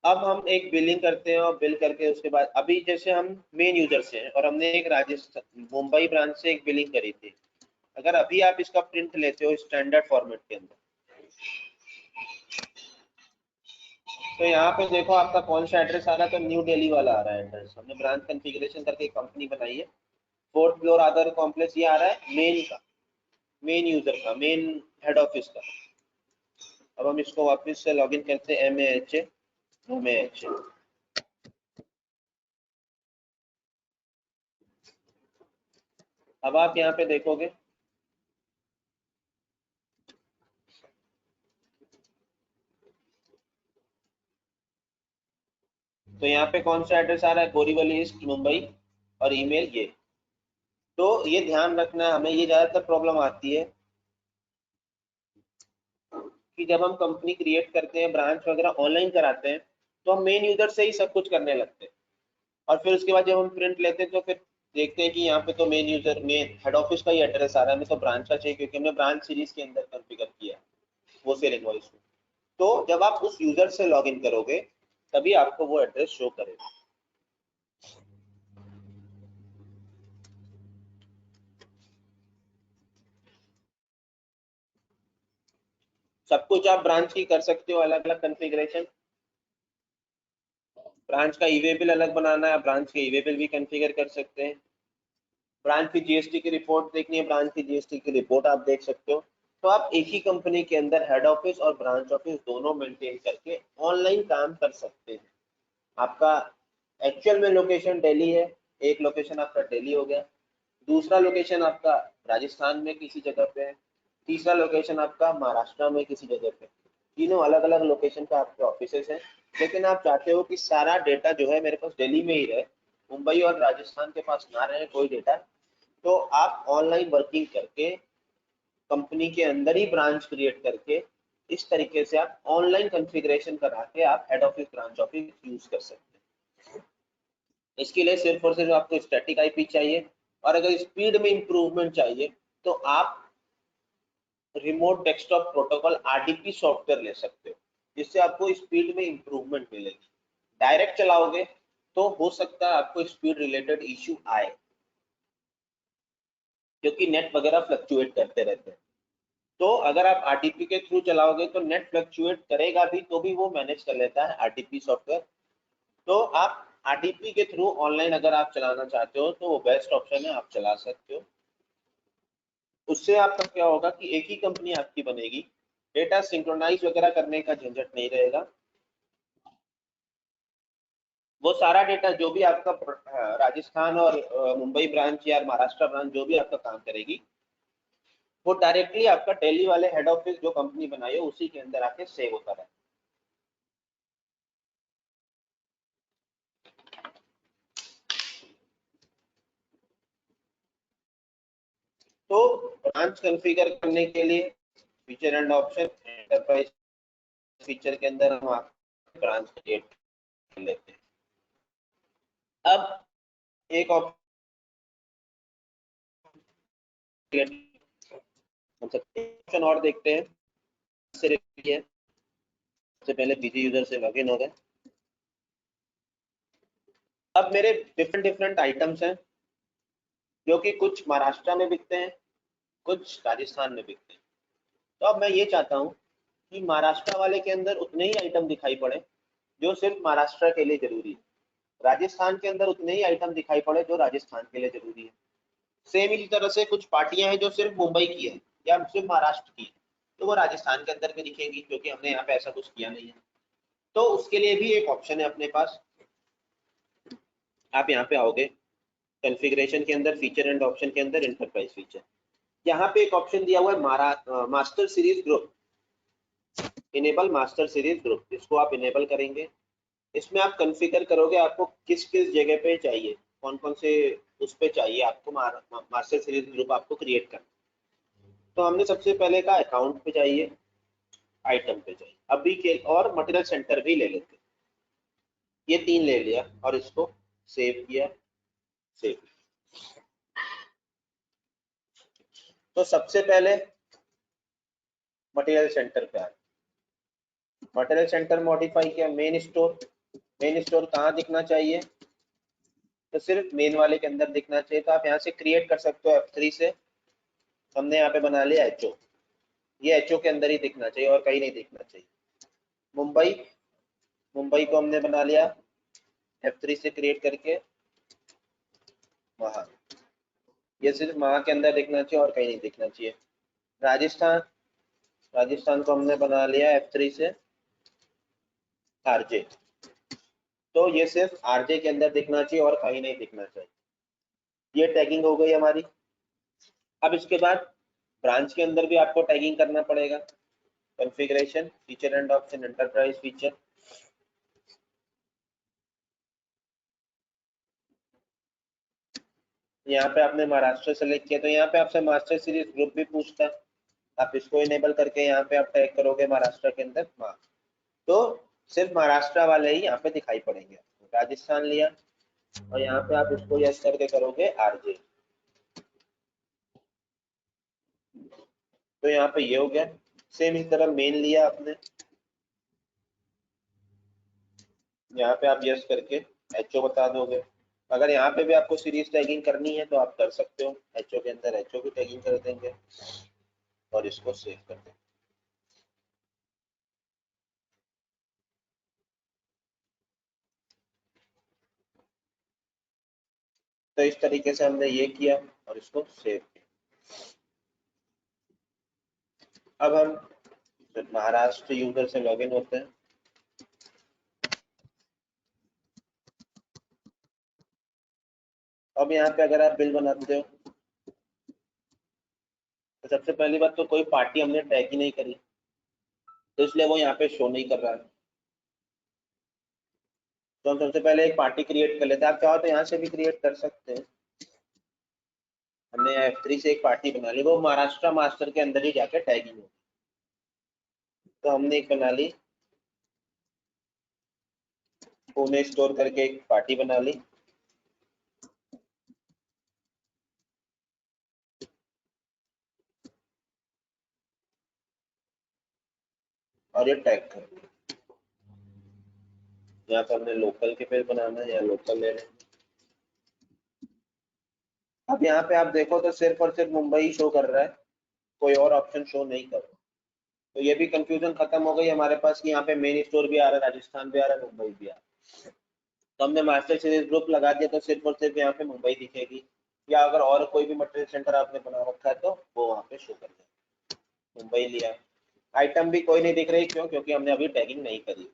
अब हम एक बिलिंग करते हैं, और बिल करके उसके बाद अभी जैसे हम मेन यूजर से हैं और हमने एक राजस्थान मुंबई ब्रांच से एक बिलिंग करी थी, अगर अभी आप इसका प्रिंट लेते हो स्टैंडर्ड फॉर्मेट के अंदर, तो यहाँ पे देखो आपका कौन सा एड्रेस आ रहा है, तो न्यू दिल्ली वाला आ रहा है एड्रेस। हमने ब्रांच कॉन्फ़िगरेशन करके कंपनी बनाई है, 4th फ्लोर आदर कॉम्प्लेक्स, ये आ रहा है मेन का, मेन यूजर का, मेन हेड ऑफिस का। अब हम इसको वापस से लॉगिन करते हैं, MAHA। अब आप यहाँ पे देखोगे तो यहाँ पे कौन सा एड्रेस आ रहा है, बोरीवली ईस्ट मुंबई, और ईमेल ये। तो ये ध्यान रखना है हमें, ये ज्यादातर प्रॉब्लम आती है कि जब हम कंपनी क्रिएट करते हैं, ब्रांच वगैरह ऑनलाइन कराते हैं, तो हम मेन यूजर से ही सब कुछ करने लगते हैं, और फिर उसके बाद जब हम प्रिंट लेते हैं तो फिर देखते हैं कि यहाँ पे तो main user main head office का ही एड्रेस आ रहा है, हमें तो ब्रांच का चाहिए क्योंकि हमने ब्रांच सीरीज के अंदर कॉन्फ़िगर किया है वो सेल इनवॉइस में। तो जब आप उस यूजर से लॉग इन करोगे तभी आपको वो एड्रेस शो करेगा। सब कुछ आप ब्रांच की कर सकते हो, अलग अलग कॉन्फ़िगरेशन। ब्रांच का ई वे बिल अलग बनाना है, ब्रांच के ई वे बिल भी कॉन्फ़िगर कर सकते हैं। ब्रांच की जीएसटी की रिपोर्ट देखनी है, ब्रांच की जीएसटी की रिपोर्ट आप देख सकते हो। तो आप एक ही कंपनी के अंदर हेड ऑफिस और ब्रांच ऑफिस दोनों मेंटेन करके ऑनलाइन काम कर सकते हैं। आपका एक्चुअल में लोकेशन दिल्ली है, एक लोकेशन आपका दिल्ली हो गया, दूसरा लोकेशन आपका राजस्थान में किसी जगह पे है, तीसरा लोकेशन आपका महाराष्ट्र में किसी जगह पे। तीनों अलग अलग लोकेशन पे आपके ऑफिसेस हैं, लेकिन आप चाहते हो कि सारा डेटा जो है मेरे पास दिल्ली में ही रहे, मुंबई और राजस्थान के पास ना रहे कोई डेटा। तो आप ऑनलाइन वर्किंग करके कंपनी के अंदर ही ब्रांच क्रिएट करके इस तरीके से आप ऑनलाइन कॉन्फ़िगरेशन करा के आप head office branch office use कर सकते हैं। इसके लिए सिर्फ और सिर्फ आपको स्टैटिक आईपी चाहिए, और अगर स्पीड में इंप्रूवमेंट चाहिए तो आप remote desktop protocol RDP software ले सकते हो, जिससे आपको स्पीड में इंप्रूवमेंट मिलेगी। डायरेक्ट चलाओगे तो हो सकता है आपको स्पीड रिलेटेड इश्यू आए, क्योंकि नेट वगैरह फ्लक्चुएट करते रहते हैं। तो अगर आप आरटीपी के थ्रू चलाओगे तो नेट फ्लक्चुएट करेगा भी, तो भी वो मैनेज कर लेता है आरटीपी सॉफ्टवेयर। तो आप आरटीपी के थ्रू ऑनलाइन अगर आप चलाना चाहते हो तो वो बेस्ट ऑप्शन है, आप चला सकते हो। उससे आपका क्या होगा कि एक ही कंपनी आपकी बनेगी, डेटा सिंक्रोनाइज वगैरह करने का झंझट नहीं रहेगा। वो सारा डेटा जो भी आपका राजस्थान और मुंबई ब्रांच या महाराष्ट्र ब्रांच जो भी आपका काम करेगी, वो डायरेक्टली आपका दिल्ली वाले हेड ऑफिस जो कंपनी बनाई है उसी के अंदर आके सेव होता है। तो ब्रांच कॉन्फ़िगर करने के लिए feature and option enterprise feature के अंदर हम ब्रांच क्रिएट कर लेते हैं। अब एक ऑप्शन और देखते हैं। सबसे पहले पीसी यूजर से लॉगिन हो गए। अब मेरे डिफरेंट डिफरेंट आइटम्स हैं, जो कि कुछ महाराष्ट्र में बिकते हैं, कुछ राजस्थान में बिकते हैं। तो अब मैं ये चाहता हूँ कि महाराष्ट्र वाले के अंदर उतने ही आइटम दिखाई पड़े जो सिर्फ महाराष्ट्र के लिए जरूरी है, राजस्थान के अंदर उतने ही आइटम दिखाई पड़े जो राजस्थान के लिए जरूरी है। सेम इसी तरह से कुछ पार्टियां हैं जो सिर्फ मुंबई की है या सिर्फ महाराष्ट्र की है, तो वो राजस्थान के अंदर भी दिखेगी, क्योंकि हमने यहाँ पे ऐसा कुछ किया नहीं है। तो उसके लिए भी एक ऑप्शन है अपने पास। आप यहाँ पे आओगे कॉन्फ़िगरेशन के अंदर, फीचर एंड ऑप्शन के अंदर एंटरप्राइज फीचर, यहाँ पे एक ऑप्शन दिया हुआ है master series group, enable master series group. इसको आप इनेबल करेंगे। इसमें आप कॉन्फ़िगर करोगे आपको किस किस जगह पे चाहिए, कौन कौन से उस पे चाहिए आपको मास्टर सीरीज ग्रुप आपको क्रिएट करना। तो हमने सबसे पहले का अकाउंट पे चाहिए, आइटम पे चाहिए अभी के, और मटेरियल सेंटर भी ले लेते। ये तीन ले लिया और इसको सेव किया, सेव। तो सबसे पहले मटेरियल सेंटर पे आए, मटेरियल सेंटर मॉडिफाई किया, मेन स्टोर। मेन स्टोर कहाँ दिखना चाहिए, तो सिर्फ मेन वाले के अंदर दिखना चाहिए। तो आप यहाँ से क्रिएट कर सकते हो F3 से। हमने यहाँ पे बना लिया एचओ, ये एचओ के अंदर ही दिखना चाहिए और कहीं नहीं दिखना चाहिए। मुंबई, मुंबई को हमने बना लिया F3 से क्रिएट करके वहां, ये सिर्फ वहां के अंदर दिखना चाहिए और कहीं नहीं दिखना चाहिए। राजस्थान, राजस्थान को हमने बना लिया F3 से आरजे, तो ये सिर्फ आरजे के अंदर दिखना चाहिए और कहीं नहीं दिखना चाहिए। ये टैगिंग हो गई हमारी। अब इसके बाद ब्रांच के अंदर भी आपको टैगिंग करना पड़ेगा। Configuration, feature and option, enterprise feature. यहाँ पे आपने महाराष्ट्र सेलेक्ट किया, तो यहाँ पे आपसे मास्टर सीरीज ग्रुप भी पूछता है। आप इसको इनेबल करके यहाँ पे आप टैग करोगे महाराष्ट्र के अंदर वहाँ, तो सिर्फ महाराष्ट्र वाले ही यहाँ पे दिखाई पड़ेंगे। राजस्थान लिया और यहाँ पे आप इसको यस करके करोगे आरजे, तो यहाँ पे ये हो गया। सेम इस तरह मेन लिया आपने, यहाँ पे आप यस करके एचओ बता दोगे। अगर यहाँ पे भी आपको सीरीज टैगिंग करनी है तो आप कर सकते हो, एचओ के अंदर एचओ की टैगिंग कर देंगे और इसको सेव कर देंगे। तो इस तरीके से हमने ये किया और इसको सेव किया। अब हम महाराष्ट्र यूजर से लॉगिन होते हैं। अब यहाँ पे अगर आप बिल बनाते हो तो सबसे पहली बात तो कोई पार्टी हमने टैग ही नहीं करी, तो इसलिए वो यहाँ पे शो नहीं कर रहा है। तो हम सबसे पहले एक पार्टी क्रिएट कर लेते हैं। आप चाहो तो यहाँ से भी क्रिएट कर सकते हैं। हमने F3 से एक पार्टी बना ली, वो महाराष्ट्र मास्टर के अंदर ही जाके टैगिंग होगी। तो हमने एक बना ली, पुणे स्टोर करके एक पार्टी बना ली, और ये टैग कर दिया। यहाँ पर हमने लोकल के पेज बनाना है या लोकल ले रहे हैं। अब यहाँ पे आप देखो तो सिर्फ और सिर्फ मुंबई ही शो कर रहा है, कोई और ऑप्शन शो नहीं कर रहा। तो ये भी कंफ्यूजन खत्म हो गई हमारे पास कि यहाँ पे मेन स्टोर भी आ रहा है, राजस्थान भी आ रहा है, मुंबई भी आ रहा है। तो हमने मास्टर सीरीज ग्रुप लगा दिया तो सिर्फ और सिर्फ यहाँ पे मुंबई दिखेगी, या अगर और कोई भी मटेरियल सेंटर आपने बना रखा है तो वो वहाँ पे शो कर देगा। मुंबई लिया, आइटम भी कोई नहीं दिख रही, क्यों? क्योंकि हमने अभी टैगिंग नहीं करी,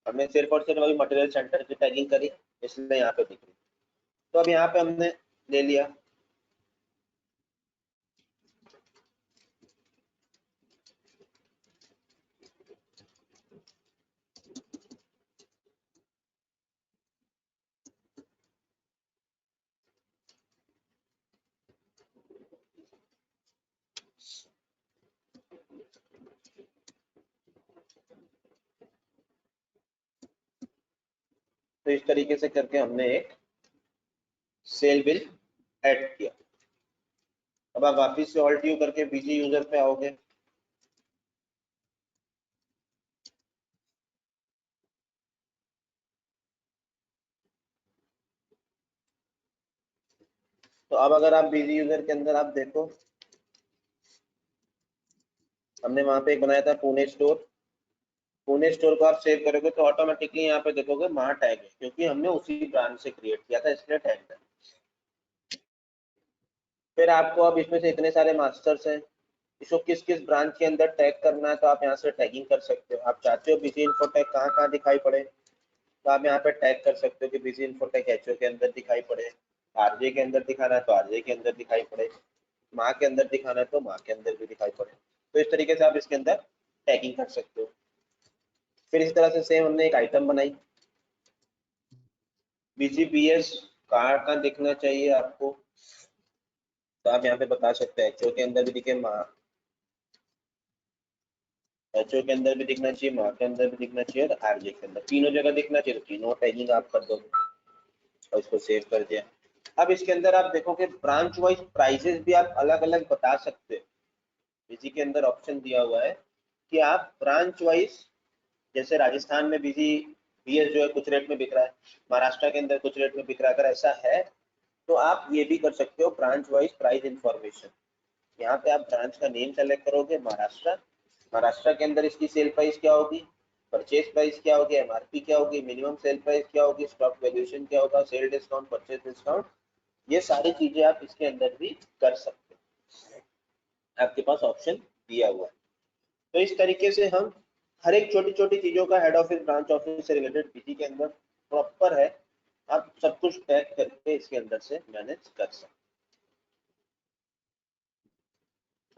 हमने सिर्फ और सिर्फ अभी मटेरियल सेंटर की टैगिंग करी, इसलिए यहाँ पे दिख रही। तो अब यहाँ पे हमने ले लिया। तो इस तरीके से करके हमने एक सेल बिल ऐड किया। अब आप वापिस से ऑल्ट यू करके बिजी यूजर पे आओगे। तो अब अगर आप बिजी यूजर के अंदर आप देखो, हमने वहां पे एक बनाया था पुणे स्टोर। पुणे स्टोर को आप सेव करोगे तो ऑटोमेटिकली यहाँ पे देखोगे वहां टैग है, क्योंकि हमने उसी ब्रांड से क्रिएट किया था, इसलिए टैग है। फिर आपको अब इसमें से इतने सारे मास्टर्स हैं, इसको किस किस ब्रांच के अंदर टैग करना है तो आप यहाँ से टैगिंग कर सकते हो। आप चाहते हो बिजी इन्फोटेक कहाँ कहाँ दिखाई पड़े, तो आप यहाँ पे टैग कर सकते हो कि बिजी इन्फोटेक एचओ के अंदर दिखाई पड़े, आरजे के अंदर दिखाना है तो आरजे के अंदर दिखाई पड़े, माँ के अंदर दिखाना है तो माँ के अंदर भी दिखाई पड़े। तो इस तरीके से आप इसके अंदर टैगिंग कर सकते हो। फिर इस तरह से सेम हमने एक आइटम बनाई, बीजीपीएस कहाँ कहाँ दिखना चाहिए आपको, तो आप यहाँ पे बता सकते हैं एचओ के अंदर भी दिखे, माँ एचओ के अंदर भी दिखना चाहिए, माँ के अंदर भी दिखना चाहिए और आरजे के अंदर, तीनों जगह दिखना चाहिए। तो तीनों टैगिंग आप कर दोगे और इसको सेव कर दिया। अब इसके अंदर आप देखोगे ब्रांच वाइज प्राइसेस भी आप अलग अलग बता सकते हो। बिजी के अंदर ऑप्शन दिया हुआ है कि आप ब्रांच वाइज, जैसे राजस्थान में बिजी बीएस जो है कुछ रेट में बिक रहा है, महाराष्ट्र के अंदर कुछ रेट में बिक रहा है, अगर ऐसा है तो आप ये भी कर सकते हो ब्रांच वाइज प्राइस इंफॉर्मेशन। यहाँ पे आप ब्रांच का नेम सेलेक्ट करोगे, महाराष्ट्र, महाराष्ट्र के अंदर इसकी सेल प्राइस क्या होगी, परचेज प्राइस क्या होगी, एमआरपी क्या होगी, मिनिमम सेल प्राइस क्या होगी, स्टॉक वैल्यूएशन क्या होगा, सेल डिस्काउंट, परचेज डिस्काउंट, ये सारी चीजें आप इसके अंदर भी कर सकते हो, आपके पास ऑप्शन दिया हुआ है। तो इस तरीके से हम हर एक छोटी छोटी चीजों का हेड ऑफिस ब्रांच ऑफिस से रिलेटेड बिजी के अंदर प्रॉपर है, आप सब कुछ टैग करके इसके अंदर से मैनेज कर सकते।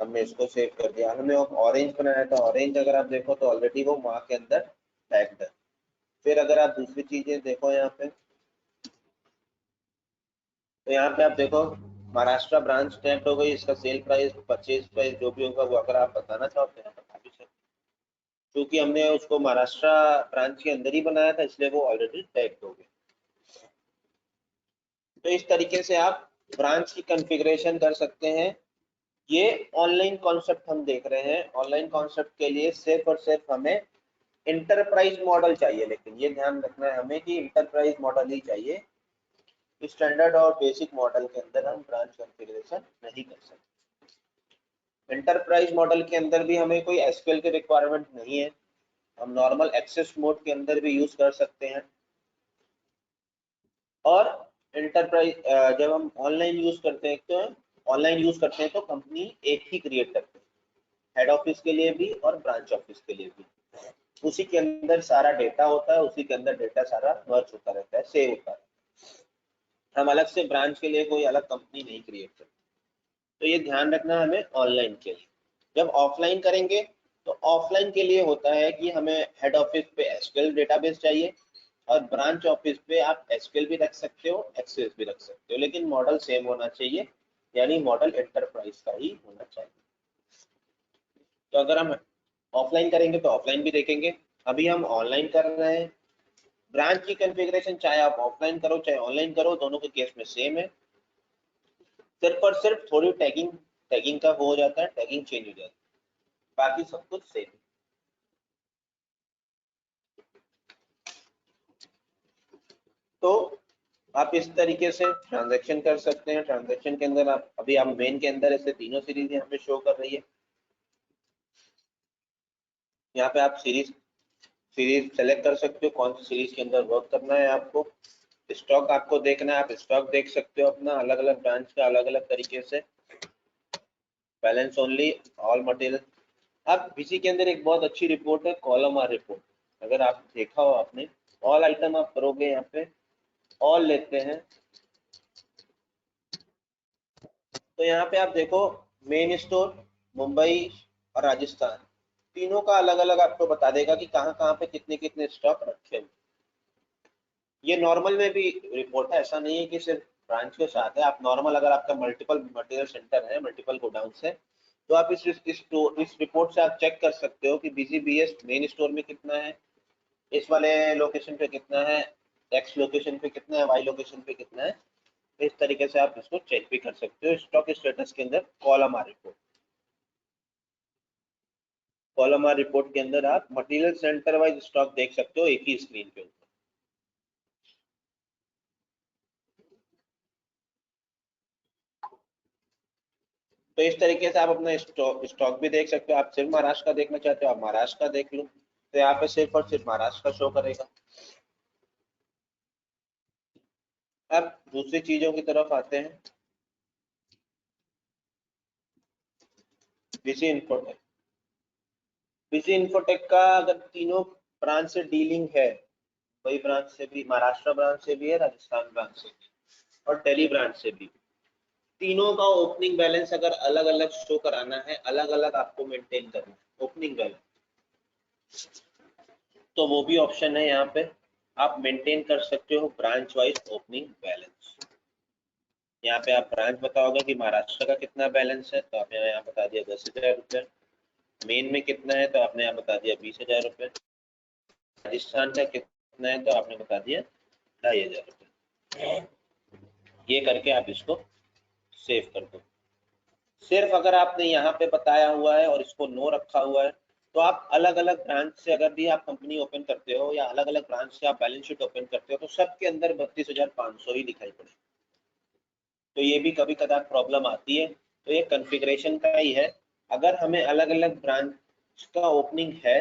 हमने इसको सेव कर दिया। हमने ऑरेंज बनाया था, ऑरेंज अगर आप देखो तो ऑलरेडी वो वहां के अंदर टैग्ड है। फिर अगर आप दूसरी चीजें देखो यहाँ पे, तो यहाँ पे आप देखो महाराष्ट्र ब्रांच टैग्ड हो गई, इसका सेल प्राइस परचेज प्राइस जो भी होगा वो अगर आप बताना चाहो तो यहाँ बता भी सकते, क्योंकि हमने उसको महाराष्ट्र ब्रांच के अंदर ही बनाया था इसलिए वो ऑलरेडी टैग्ड हो गया। तो इस तरीके से आप ब्रांच की कॉन्फ़िगरेशन कर सकते हैं। ये ऑनलाइन कॉन्सेप्ट हम देख रहे हैं, ऑनलाइन कॉन्सेप्ट के लिए सिर्फ और सिर्फ हमें इंटरप्राइज मॉडल चाहिए, लेकिन ये ध्यान रखना है हमें कि इंटरप्राइज मॉडल ही चाहिए, स्टैंडर्ड और बेसिक मॉडल के अंदर हम ब्रांच कॉन्फ़िगरेशन नहीं कर सकते। इंटरप्राइज मॉडल के अंदर भी हमें कोई एसक्यूएल की रिक्वायरमेंट नहीं है, हम नॉर्मल एक्सेस मोड के अंदर भी यूज कर सकते हैं। और एंटरप्राइज जब हम ऑनलाइन यूज करते हैं तो कंपनी एक ही क्रिएट करते हैं, हेड ऑफिस के लिए भी और ब्रांच ऑफिस के लिए भी। उसी के अंदर सारा डेटा होता है, उसी के अंदर डेटा सारा मर्ज होता रहता है, सेव होता है। हम अलग से ब्रांच के लिए कोई अलग कंपनी नहीं क्रिएट करते। तो ये ध्यान रखना हमें ऑनलाइन के लिए। जब ऑफलाइन करेंगे तो ऑफलाइन के लिए होता है कि हमें हेड ऑफिस पे एसक्यूएल डेटाबेस चाहिए और ब्रांच ऑफिस पे आप एसक्यूएल भी रख सकते हो, एक्सेस भी रख सकते हो, लेकिन मॉडल सेम होना चाहिए, यानी मॉडल एंटरप्राइज का ही होना चाहिए। तो अगर हम ऑफलाइन करेंगे तो ऑफलाइन भी देखेंगे, अभी हम ऑनलाइन कर रहे हैं। ब्रांच की कॉन्फ़िगरेशन चाहे आप ऑफलाइन करो चाहे ऑनलाइन करो, दोनों के केस में सेम है, सिर्फ और सिर्फ थोड़ी टैगिंग का हो जाता है, टैगिंग चेंज हो जाती है, बाकी सब कुछ सेम। तो आप इस तरीके से ट्रांजैक्शन कर सकते हैं। ट्रांजैक्शन के अंदर आप अभी आप मेन के अंदर ऐसे तीनों सीरीज यहाँ पे शो कर रही है। यहाँ पे आप सीरीज सेलेक्ट कर सकते हो, कौन सी सीरीज के अंदर वर्क करना है आपको। स्टॉक आपको देखना है, आप स्टॉक देख सकते हो अपना अलग अलग ब्रांच का अलग अलग तरीके से। Balance only, all material. अब इसी के अंदर एक बहुत अच्छी रिपोर्ट है कॉलम आर रिपोर्ट, अगर आप देखा हो आपने, ऑल आइटम आप करोगे यहाँ पे, ऑल लेते हैं तो यहाँ पे आप देखो मेन स्टोर, मुंबई और राजस्थान, तीनों का अलग अलग आपको बता देगा कि कहाँ कहाँ पे कितने कितने स्टॉक रखे हुए। ये नॉर्मल में भी रिपोर्ट है, ऐसा नहीं है कि सिर्फ ब्रांच के साथ है। आप नॉर्मल अगर आपका मल्टीपल मटेरियल सेंटर है, मल्टीपल गोडाउन है, तो आप इस रिपोर्ट से आप चेक कर सकते हो कि BCBS मेन स्टोर में कितना है, इस वाले लोकेशन पे कितना है, एक्स लोकेशन पे कितना है, वाई लोकेशन पे कितना है। इस तरीके से आप इसको चेक भी कर सकते हो स्टॉक स्टेटस के अंदर। कॉलम आर रिपोर्ट के अंदर आप मटेरियल सेंटर वाइज स्टॉक देख सकते हो एक ही स्क्रीन पे ऊपर। तो इस तरीके से आप अपना स्टॉक भी देख सकते हो। आप सिर्फ महाराष्ट्र का देखना चाहते हो, आप महाराष्ट्र का देख लो, तो यहाँ पे सिर्फ और सिर्फ महाराष्ट्र का शो करेगा। अब दूसरी चीजों की तरफ आते हैं, बीसी इन्फोटेक। बीसी इन्फोटेक का अगर तीनों ब्रांच से डीलिंग है, वही ब्रांच से भी, महाराष्ट्र ब्रांच से भी है, राजस्थान ब्रांच से भी और दिल्ली ब्रांच से भी, तीनों का ओपनिंग बैलेंस अगर अलग अलग शो कराना है, अलग अलग आपको मेंटेन करना है ओपनिंग बैलेंस, तो वो भी ऑप्शन है यहाँ पे। आप मेंटेन कर सकते हो ब्रांच वाइज ओपनिंग बैलेंस। यहाँ पे आप ब्रांच बताओगे कि महाराष्ट्र का कितना बैलेंस है, तो आपने यहाँ बता दिया 10,000 रुपये। मेन में कितना है तो आपने यहाँ बता दिया 20,000 रुपये। राजस्थान का कितना है तो आपने बता दिया 2,500 रुपये। ये करके आप इसको सेव कर दो। सिर्फ अगर आपने यहाँ पे बताया हुआ है और इसको नो रखा हुआ है, तो आप अलग अलग ब्रांच से अगर भी आप कंपनी ओपन करते हो या अलग अलग ब्रांच से आप बैलेंस शीट ओपन करते हो, तो सबके अंदर 32,500 ही दिखाई पड़े। तो ये भी कभी कदार प्रॉब्लम आती है, तो ये कॉन्फ़िगरेशन का ही है। अगर हमें अलग अलग ब्रांच का ओपनिंग है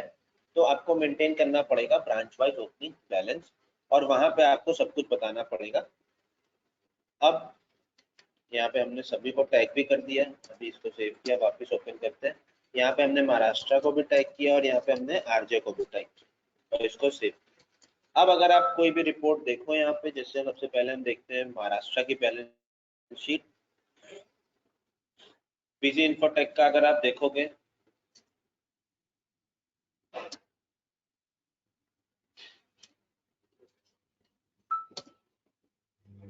तो आपको मेंटेन करना पड़ेगा ब्रांच वाइज ओपनिंग बैलेंस, और वहां पे आपको सब कुछ बताना पड़ेगा। अब यहाँ पे हमने सभी को टैग भी कर दिया, अभी इसको सेव किया, वापस ओपन करते हैं। यहाँ पे हमने महाराष्ट्र को भी टैग किया और यहाँ पे हमने आरजे को भी टैग किया और इसको सेव। अब अगर आप कोई भी रिपोर्ट देखो यहाँ पे, जैसे सबसे पहले हम देखते हैं महाराष्ट्र की बैलेंस शीट। बीजी इन्फोटेक का अगर आप देखोगे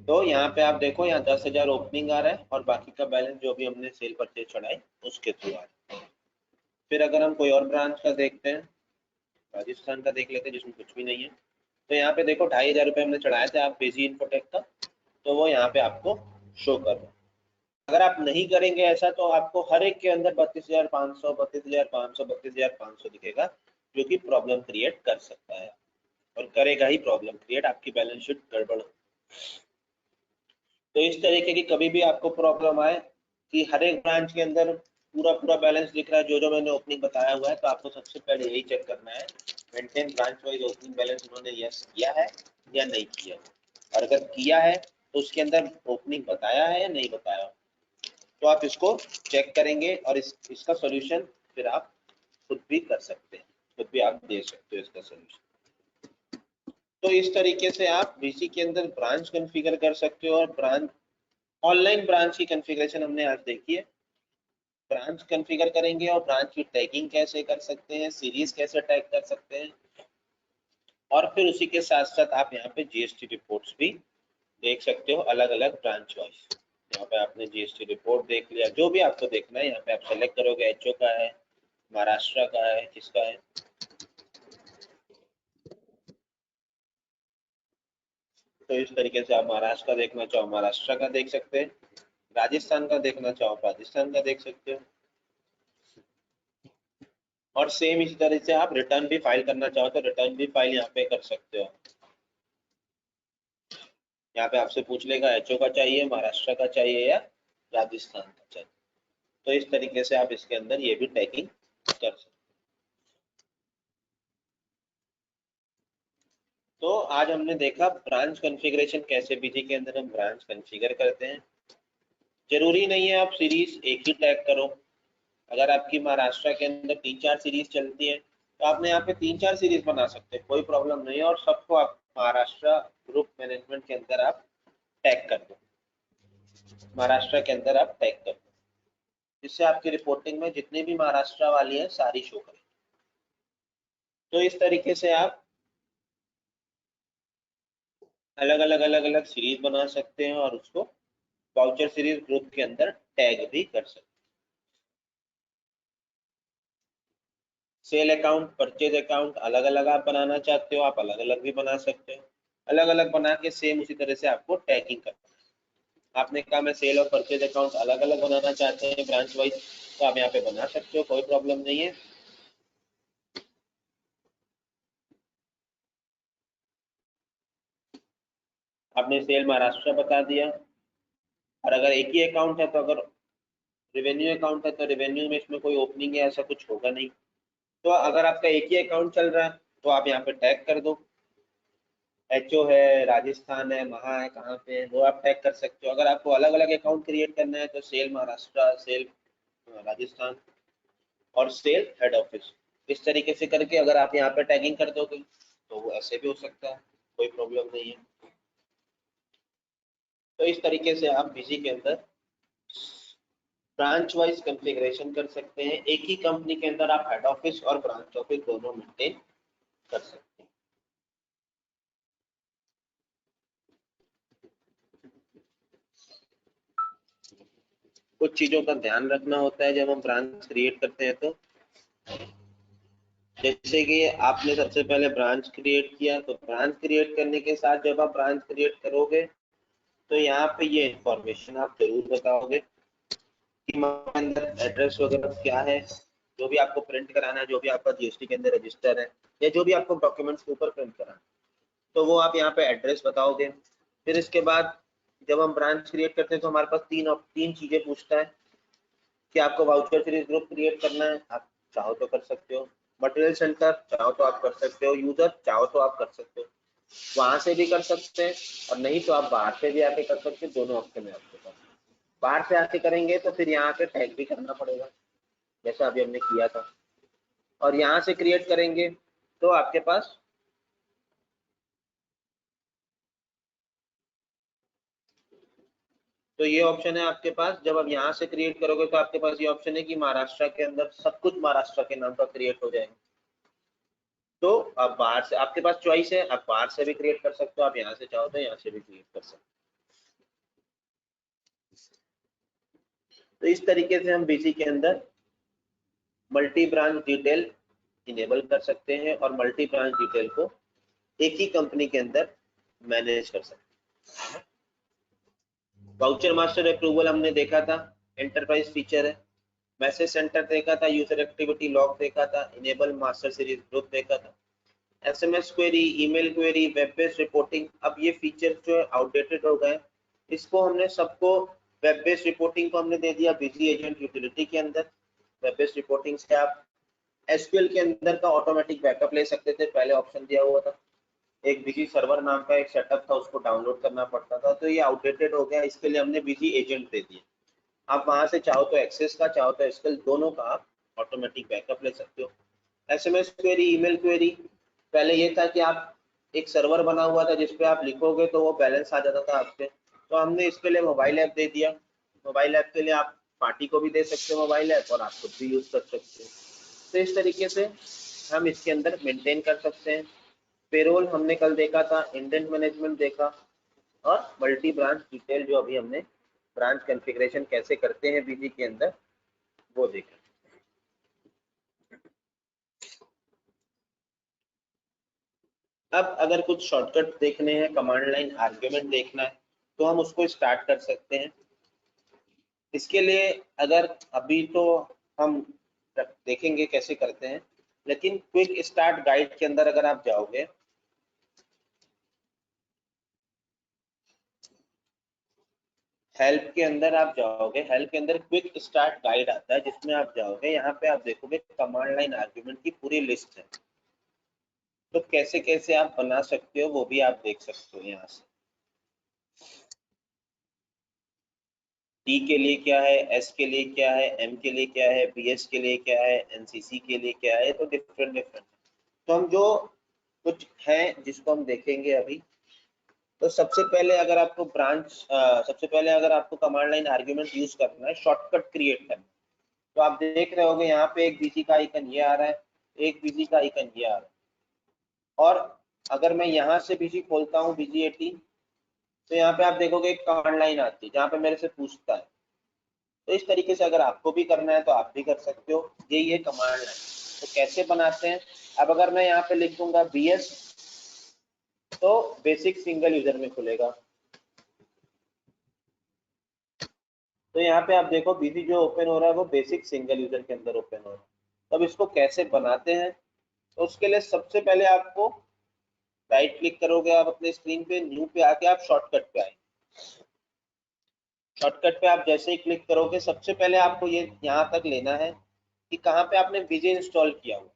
तो यहाँ पे आप देखो, यहाँ 10,000 ओपनिंग आ रहा है और बाकी का बैलेंस जो भी हमने सेल परचेज चढ़ाई उसके थ्रू आ रहा है। फिर अगर हम कोई और ब्रांच का देखते हैं, राजस्थान का देख लेते हैं जिसमें कुछ भी नहीं है, तो यहाँ पे देखो 2,500 रुपये हमने चढ़ाए थे आप बीजी इन्फोटेक का, तो वो यहाँ पे आपको शो कर रहा है। अगर आप नहीं करेंगे ऐसा तो आपको हर एक के अंदर 32,500 32,500 32,500 दिखेगा, जो कि प्रॉब्लम क्रिएट कर सकता है और करेगा ही प्रॉब्लम क्रिएट, आपकी बैलेंस शीट गड़बड़। तो इस तरीके की कभी भी आपको प्रॉब्लम आए कि हर एक ब्रांच के अंदर पूरा पूरा बैलेंस दिख रहा है जो जो मैंने ओपनिंग बताया हुआ है, तो आपको सबसे पहले यही चेक करना है maintain branch wise opening balance उन्होंने यस किया है या नहीं किया। और अगर किया है उसके अंदर ओपनिंग बताया है या नहीं बताया, तो आप इसको चेक करेंगे और इसका सॉल्यूशन फिर आप खुद भी कर सकते हैं, खुद भी आप दे सकते हो इसका सॉल्यूशन। तो इस तरीके से आप बीसी के अंदर ब्रांच कॉन्फ़िगर कर सकते हो। और ब्रांच, ऑनलाइन ब्रांच की कॉन्फ़िगरेशन हमने आज देखी है। ब्रांच कॉन्फ़िगर करेंगे और ब्रांच की टैगिंग कैसे कर सकते हैं, सीरीज कैसे टैग कर सकते हैं, और फिर उसी के साथ साथ आप यहाँ पे जीएसटी रिपोर्ट्स भी देख सकते हो अलग अलग ब्रांच वाइज। यहाँ पे आपने जीएसटी रिपोर्ट देख लिया, जो भी आपको देखना है यहाँ पे आप सेलेक्ट करोगे, एचओ का है, महाराष्ट्र का है, किसका है। तो इस तरीके से आप महाराष्ट्र का देखना चाहो महाराष्ट्र का देख सकते हैं, राजस्थान का देखना चाहो राजस्थान का देख सकते हो। और सेम इसी तरह से आप रिटर्न भी फाइल करना चाहो तो रिटर्न भी फाइल यहाँ पे कर सकते हो। यहाँ पे आपसे पूछ लेगा एचओ का चाहिए, महाराष्ट्र का चाहिए या राजस्थान का चाहिए। तो इस तरीके से आप इसके अंदर ये भी टैगिंग कर सकते हो। तो आज हमने देखा ब्रांच कॉन्फ़िगरेशन कैसे बीजी के अंदर हम ब्रांच कॉन्फ़िगर करते हैं। जरूरी नहीं है आप सीरीज एक ही टैग करो। अगर आपकी महाराष्ट्र के अंदर 3-4 सीरीज चलती है तो आपने यहाँ पे 3-4 सीरीज बना सकते हैं, कोई प्रॉब्लम नहीं है। और सबको आप महाराष्ट्र ग्रुप मैनेजमेंट के अंदर आप टैग कर दो, महाराष्ट्र के अंदर आप टैग कर दो, जिससे आपकी रिपोर्टिंग में जितनी भी महाराष्ट्र वाली है सारी शो करें। तो इस तरीके से आप अलग अलग सीरीज बना सकते हैं और उसको वाउचर सीरीज ग्रुप के अंदर टैग भी कर सकते हैं। सेल अकाउंट, परचेज अकाउंट अलग अलग आप बनाना चाहते हो, आप अलग अलग भी बना सकते हो। अलग अलग बना के सेम उसी तरह से आपको टैगिंग करना है। आपने कहा मैं सेल और परचेज अकाउंट अलग अलग बनाना चाहते हैं ब्रांच वाइज, तो आप यहाँ पे बना सकते हो, कोई प्रॉब्लम नहीं है। आपने सेल महाराष्ट्र बता दिया, और अगर एक ही अकाउंट है तो अगर रेवेन्यू अकाउंट है तो रेवेन्यू में इसमें कोई ओपनिंग है ऐसा कुछ होगा नहीं। तो अगर आपका एक ही अकाउंट चल रहा है तो आप यहाँ पे टैग कर दो, एचओ है, राजस्थान है, महा है, कहाँ पे है वो आप टैग कर सकते हो। अगर आपको अलग अलग अकाउंट क्रिएट करना है तो सेल महाराष्ट्र, सेल राजस्थान और सेल हेड ऑफिस, इस तरीके से करके अगर आप यहाँ पे टैगिंग कर दोगे तो वो ऐसे भी हो सकता है, कोई प्रॉब्लम नहीं है। तो इस तरीके से आप बिजी के अंदर ब्रांच वाइज कॉन्फ़िगरेशन कर सकते हैं। एक ही कंपनी के अंदर आप हेड ऑफिस और ब्रांच ऑफिस दोनों मेंटेन कर सकते हैं। कुछ चीजों का ध्यान रखना होता है जब हम ब्रांच क्रिएट करते हैं। तो जैसे कि आपने सबसे पहले ब्रांच क्रिएट किया, तो ब्रांच क्रिएट करने के साथ जब आप ब्रांच क्रिएट करोगे तो यहाँ पे ये इंफॉर्मेशन आप जरूर बताओगे कि अंदर एड्रेस वगैरह क्या है, जो भी आपको प्रिंट कराना है, जो भी आपका जीएसटी के अंदर रजिस्टर है या जो भी आपको डॉक्यूमेंट्स के ऊपर प्रिंट कराना है, तो वो आप यहाँ पे एड्रेस बताओगे। फिर इसके बाद जब हम ब्रांच क्रिएट करते हैं तो हमारे पास तीन चीजें पूछता है कि आपको वाउचर सीरीज ग्रुप क्रिएट करना है, आप चाहो तो कर सकते हो। मटेरियल सेंटर चाहो तो आप कर सकते हो, यूजर चाहो तो आप कर सकते हो, वहां से भी कर सकते हैं, और नहीं तो आप बाहर से भी आके कर सकते हैं। दोनों ऑप्शन है आपके पास। बाहर से आके करेंगे तो फिर यहाँ पे टैग भी करना पड़ेगा जैसा अभी हमने किया था, और यहाँ से क्रिएट करेंगे तो आपके पास तो ये ऑप्शन है आपके पास। जब आप यहाँ से क्रिएट करोगे तो आपके पास ये ऑप्शन है कि महाराष्ट्र के अंदर सब कुछ महाराष्ट्र के नाम पर क्रिएट हो जाएगा। तो आप बाहर से, आपके पास चॉइस है, आप बाहर से भी क्रिएट कर सकते हो, आप यहाँ से चाहो तो यहाँ से भी क्रिएट कर सकते हो। तो इस तरीके से हम बीसी के अंदर मल्टी ब्रांच डिटेल इनेबल कर सकते हैं और मल्टी ब्रांच डिटेल को एक ही कंपनी के अंदर मैनेज कर सकते हैं। वाउचर मास्टर अप्रूवल हमने देखा था, एंटरप्राइज फीचर है। मैसेज सेंटर देखा था, यूजर एक्टिविटी लॉग देखा था, इनेबल मास्टर सीरीज ग्रुप देखा था, SMS query, email query, web based reporting. अब ये फीचर जो है आउटडेटेड हो गए, इसको हमने सबको वेब बेस्ड रिपोर्टिंग को हमने दे दिया बिजी एजेंट यूटिलिटी के अंदर। वेब बेस्ड रिपोर्टिंग से आप एसक्यूएल के अंदर का ऑटोमेटिक बैकअप ले सकते थे, पहले ऑप्शन दिया हुआ था। एक बीजी सर्वर नाम का एक सेटअप था, उसको डाउनलोड करना पड़ता था, तो ये आउटडेटेड हो गया। इसके लिए हमने बीजी एजेंट दे दिया। आप वहां से चाहो तो एक्सेस का, चाहो तो एसक्यूएल, दोनों का आप ऑटोमेटिक बैकअप ले सकते हो। एसएमएस क्वेरी, ईमेल क्वेरी, पहले ये था कि आप एक सर्वर बना हुआ था जिसपे आप लिखोगे तो वो बैलेंस आ जाता था आपके, तो हमने इसके लिए मोबाइल ऐप दे दिया। मोबाइल ऐप के लिए आप पार्टी को भी दे सकते हो मोबाइल ऐप, और आप खुद भी यूज कर सकते हो। तो इस तरीके से हम इसके अंदर मेंटेन कर सकते हैं। पेरोल हमने कल देखा था, इंडेंट मैनेजमेंट देखा, और मल्टी ब्रांच डिटेल जो अभी हमने ब्रांच कॉन्फ़िगरेशन कैसे करते हैं बीजी के अंदर वो देखा। अब अगर कुछ शॉर्टकट देखने हैं, कमांड लाइन आर्ग्यूमेंट देखना है, तो हम उसको स्टार्ट कर सकते हैं। इसके लिए अगर अभी तो हम देखेंगे कैसे करते हैं, लेकिन क्विक स्टार्ट गाइड के अंदर अगर आप जाओगे, हेल्प के अंदर आप जाओगे, हेल्प के अंदर क्विक स्टार्ट गाइड आता है, जिसमें आप जाओगे, यहाँ पे आप देखोगे कमांड लाइन आर्ग्यूमेंट की पूरी लिस्ट है। तो कैसे कैसे आप बना सकते हो वो भी आप देख सकते हो यहाँ से। टी के लिए क्या है, एस के लिए क्या है, एम के लिए क्या है, बीएस के लिए क्या है, एनसीसी के लिए क्या है, तो डिफरेंट डिफरेंट। तो हम जो कुछ है जिसको हम देखेंगे अभी, तो सबसे पहले अगर आपको सबसे पहले अगर आपको कमांड लाइन आर्ग्यूमेंट यूज करना है, शॉर्टकट क्रिएट करना है, तो आप देख रहे होगे यहाँ पे एक बीजी का आइकन ये आ रहा है, एक बीजी का आइकन ये आ रहा है। और अगर मैं यहाँ से बीजी खोलता हूँ, बीजी 18, तो यहाँ पे आप देखोगे एक कमांड लाइन आती है जहाँ पे मेरे से पूछता है। तो इस तरीके से अगर आपको भी करना है तो आप भी कर सकते हो। यही है कमांड लाइन। तो कैसे बनाते हैं, अब अगर मैं यहाँ पे लिख दूंगा बीएस, तो बेसिक सिंगल यूजर में खुलेगा। तो यहाँ पे आप देखो बीजी जो ओपन हो रहा है वो बेसिक सिंगल यूजर के अंदर ओपन हो रहा है। अब इसको कैसे बनाते हैं, तो उसके लिए सबसे पहले आपको राइट क्लिक करोगे आप अपने स्क्रीन पे, न्यू पे आके आप शॉर्टकट पे आए। शॉर्टकट पे आप जैसे ही क्लिक करोगे, सबसे पहले आपको ये यहाँ तक लेना है कि कहाँ पे आपने बीजी इंस्टॉल किया हुआ।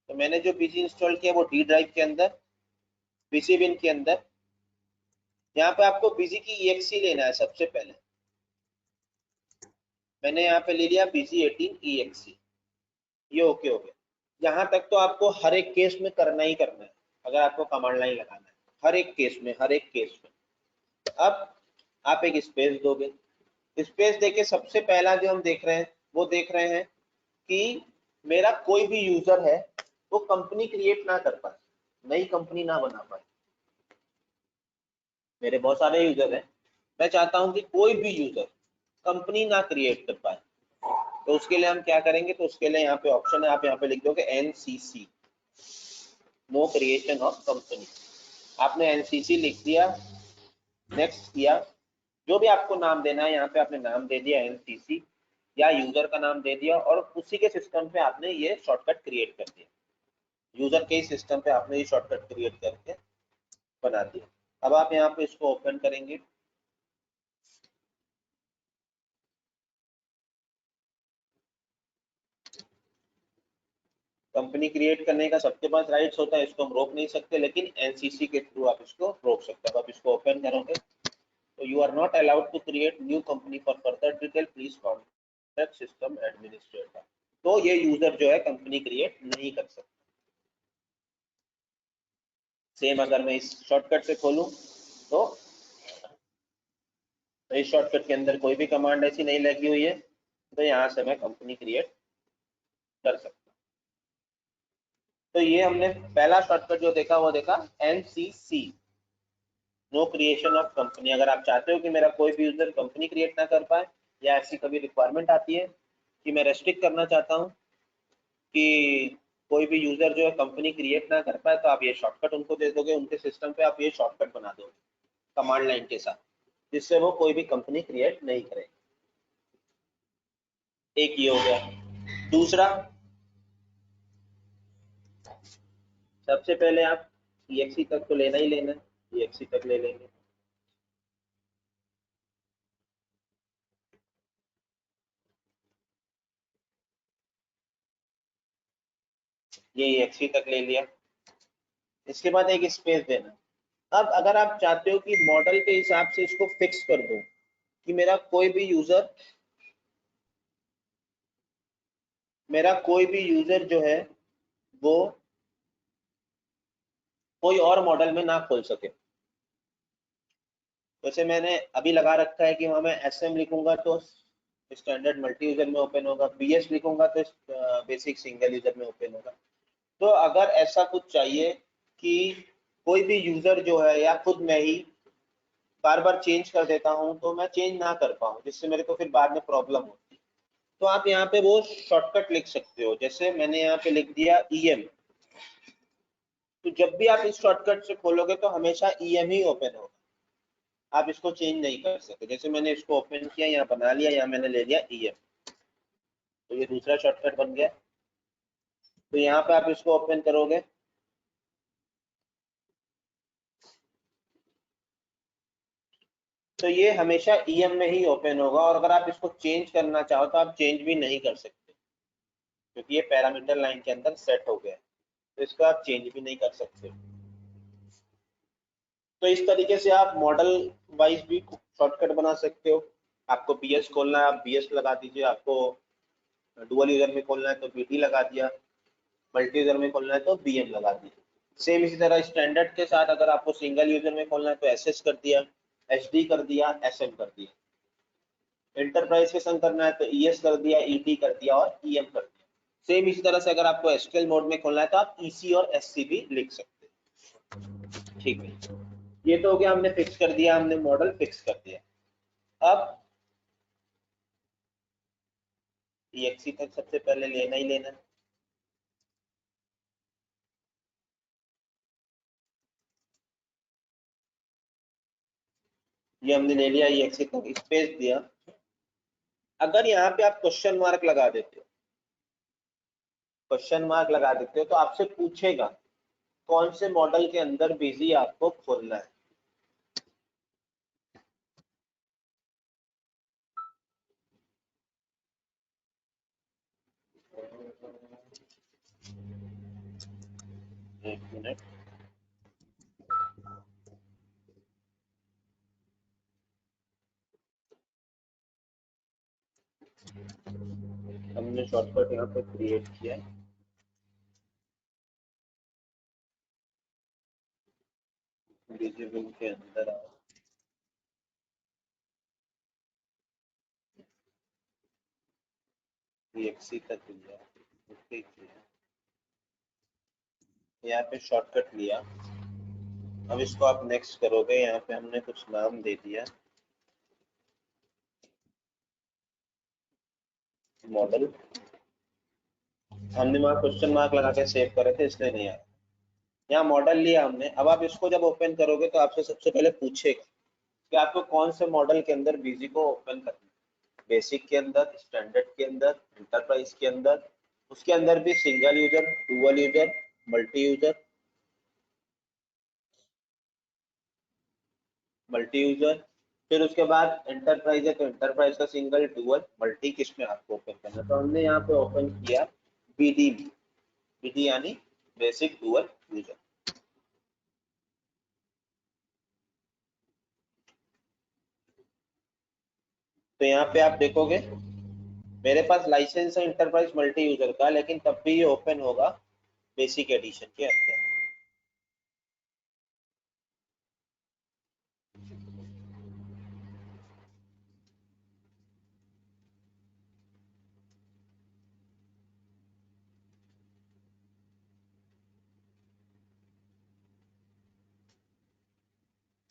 तो मैंने जो बीजी इंस्टॉल किया वो डी ड्राइव के अंदर, पीसी बिन के अंदर। यहाँ पे आपको बीजी की ईएक्सी लेना है सबसे पहले। मैंने यहाँ पे ले लिया बीजी 18 ईएक्सी, ये ओके हो गया। यहाँ तक तो आपको हर एक केस में करना ही करना है, अगर आपको कमांड लाइन लगाना है, हर एक केस में, हर एक केस में। अब आप एक स्पेस दोगे, स्पेस देके सबसे पहला जो हम देख रहे हैं वो देख रहे हैं कि मेरा कोई भी यूजर है वो कंपनी क्रिएट ना कर पाए, नई कंपनी ना बना पाए। मेरे बहुत सारे यूजर हैं, मैं चाहता हूं कि कोई भी यूजर कंपनी ना क्रिएट कर पाए। तो उसके लिए हम क्या करेंगे, तो उसके लिए यहाँ पे ऑप्शन है, आप यहाँ पे लिख दोगे NCC, no creation of company. आपने एनसीसी लिख दिया, नेक्स्ट किया, जो भी आपको नाम देना है यहाँ पे आपने नाम दे दिया एनसीसी, या यूजर का नाम दे दिया, और उसी के सिस्टम पे आपने ये शॉर्टकट क्रिएट कर दिया। यूजर के ही सिस्टम पे आपने ये शॉर्टकट क्रिएट करके बना दिया। अब आप यहाँ पे इसको ओपन करेंगे, कंपनी क्रिएट करने का सबके पास राइट्स होता है, इसको हम रोक नहीं सकते, लेकिन एनसीसी के थ्रू आप इसको रोक सकते हो। आप इसको ओपन करोगे तो you are not allowed to create new company for further detail, please contact system administrator. तो ये यूजर जो है कंपनी क्रिएट नहीं कर सकता। सेम अगर मैं इस शॉर्टकट से खोलूं, तो इस शॉर्टकट के अंदर कोई भी कमांड ऐसी नहीं लगी हुई है, तो यहाँ से मैं कंपनी क्रिएट कर सकता हूँ। तो ये हमने पहला शॉर्टकट जो देखा वो देखा NCC, no creation of company. अगर आप चाहते हो कि मेरा कोई भी यूजर कंपनी क्रिएट ना कर पाए, या ऐसी कभी रिक्वायरमेंट आती है कि मैं रेस्ट्रिक्ट करना चाहता हूँ कि कोई भी यूजर जो है कंपनी क्रिएट ना कर पाए, तो आप ये शॉर्टकट उनको दे दोगे, उनके सिस्टम पे आप ये शॉर्टकट बना दोगे कमांड लाइन के साथ, जिससे वो कोई भी कंपनी क्रिएट नहीं करे। एक ये हो गया। दूसरा, सबसे पहले आप EXE तक तो लेना ही लेना है, EXE तक ले लेंगे। ये EXE तक ले लिया। इसके बाद एक स्पेस देना। अब अगर आप चाहते हो कि मॉडल के हिसाब से इसको फिक्स कर दो कि मेरा कोई भी यूजर जो है वो कोई और मॉडल में ना खोल सके। जैसे मैंने अभी लगा रखा है कि वहां मैं SM लिखूंगा तो स्टैंडर्ड मल्टी यूजर में ओपन होगा, BS लिखूंगा तो बेसिक सिंगल यूजर में ओपन होगा। तो अगर ऐसा कुछ चाहिए कि कोई भी यूजर जो है या खुद मैं ही बार बार चेंज कर देता हूं तो मैं चेंज ना कर पाऊं, जिससे मेरे को फिर बाद में प्रॉब्लम होती, तो आप यहाँ पे वो शॉर्टकट लिख सकते हो। जैसे मैंने यहाँ पे लिख दिया EM, तो जब भी आप इस शॉर्टकट से खोलोगे तो हमेशा EM ही ओपन होगा, आप इसको चेंज नहीं कर सकते। जैसे मैंने इसको ओपन किया, यहाँ बना लिया, यहाँ मैंने ले लिया EM, तो ये दूसरा शॉर्टकट बन गया। तो यहाँ पे आप इसको ओपन करोगे तो ये हमेशा EM में ही ओपन होगा, और अगर आप इसको चेंज करना चाहो तो आप चेंज भी नहीं कर सकते, क्योंकि ये पैरामीटर लाइन के अंदर सेट हो गया है, तो इसको आप चेंज भी नहीं कर सकते। तो इस तरीके से आप मॉडल वाइज भी शॉर्टकट बना सकते हो। आपको BS खोलना है, आप BS लगा दीजिए। आपको डुअल यूजर में खोलना है तो BD लगा दिया, मल्टी यूजर में खोलना है तो BM लगा दिया। सेम इसी तरह स्टैंडर्ड के साथ अगर आपको सिंगल यूजर में खोलना है तो SS कर दिया, HD कर दिया, SM कर दिया। एंटरप्राइज के संग करना है तो ES कर दिया, ET कर दिया और EM कर दिया। सेम इसी तरह से अगर आपको SQL मोड में खोलना है तो आप EC और SC भी लिख सकते हैं। ठीक है, ये तो हो गया, हमने फिक्स कर दिया, हमने मॉडल फिक्स कर दिया। अब EXE तक सबसे पहले लेना ही लेना है। ये हमने ले लिया, EXE तक स्पेस दिया। अगर यहाँ पे आप क्वेश्चन मार्क लगा देते हो, तो आपसे पूछेगा कौन से मॉडल के अंदर बिजी आपको खोलना है। एक मिनट, हमने शॉर्टकट यहाँ पे क्रिएट किया। विजिबल के अंदर आओ, EXE तक लिया, ओके किया, यहाँ पे शॉर्टकट लिया। अब इसको आप नेक्स्ट करोगे, यहाँ पे हमने कुछ नाम दे दिया, मॉडल। हमने वहाँ क्वेश्चन मार्क लगा के सेव करे थे इसलिए नहीं आया। यहाँ मॉडल लिया हमने। अब आप इसको जब ओपन करोगे तो आपसे सबसे पहले पूछेगा कि आपको कौन से मॉडल के अंदर बीजी को ओपन करना है। बेसिक के अंदर, स्टैंडर्ड के अंदर, एंटरप्राइज के अंदर, उसके अंदर भी single user, dual user, multi user. फिर उसके बाद एंटरप्राइज है तो एंटरप्राइज का सिंगल, डुअल, मल्टी, किस में आपको ओपन करना। तो हमने यहाँ पे ओपन किया BD, BD यानी बेसिक डुअल यूजर। तो यहाँ पे आप देखोगे मेरे पास लाइसेंस है इंटरप्राइज मल्टी यूजर का, लेकिन तब भी ये ओपन होगा बेसिक एडिशन के अंदर।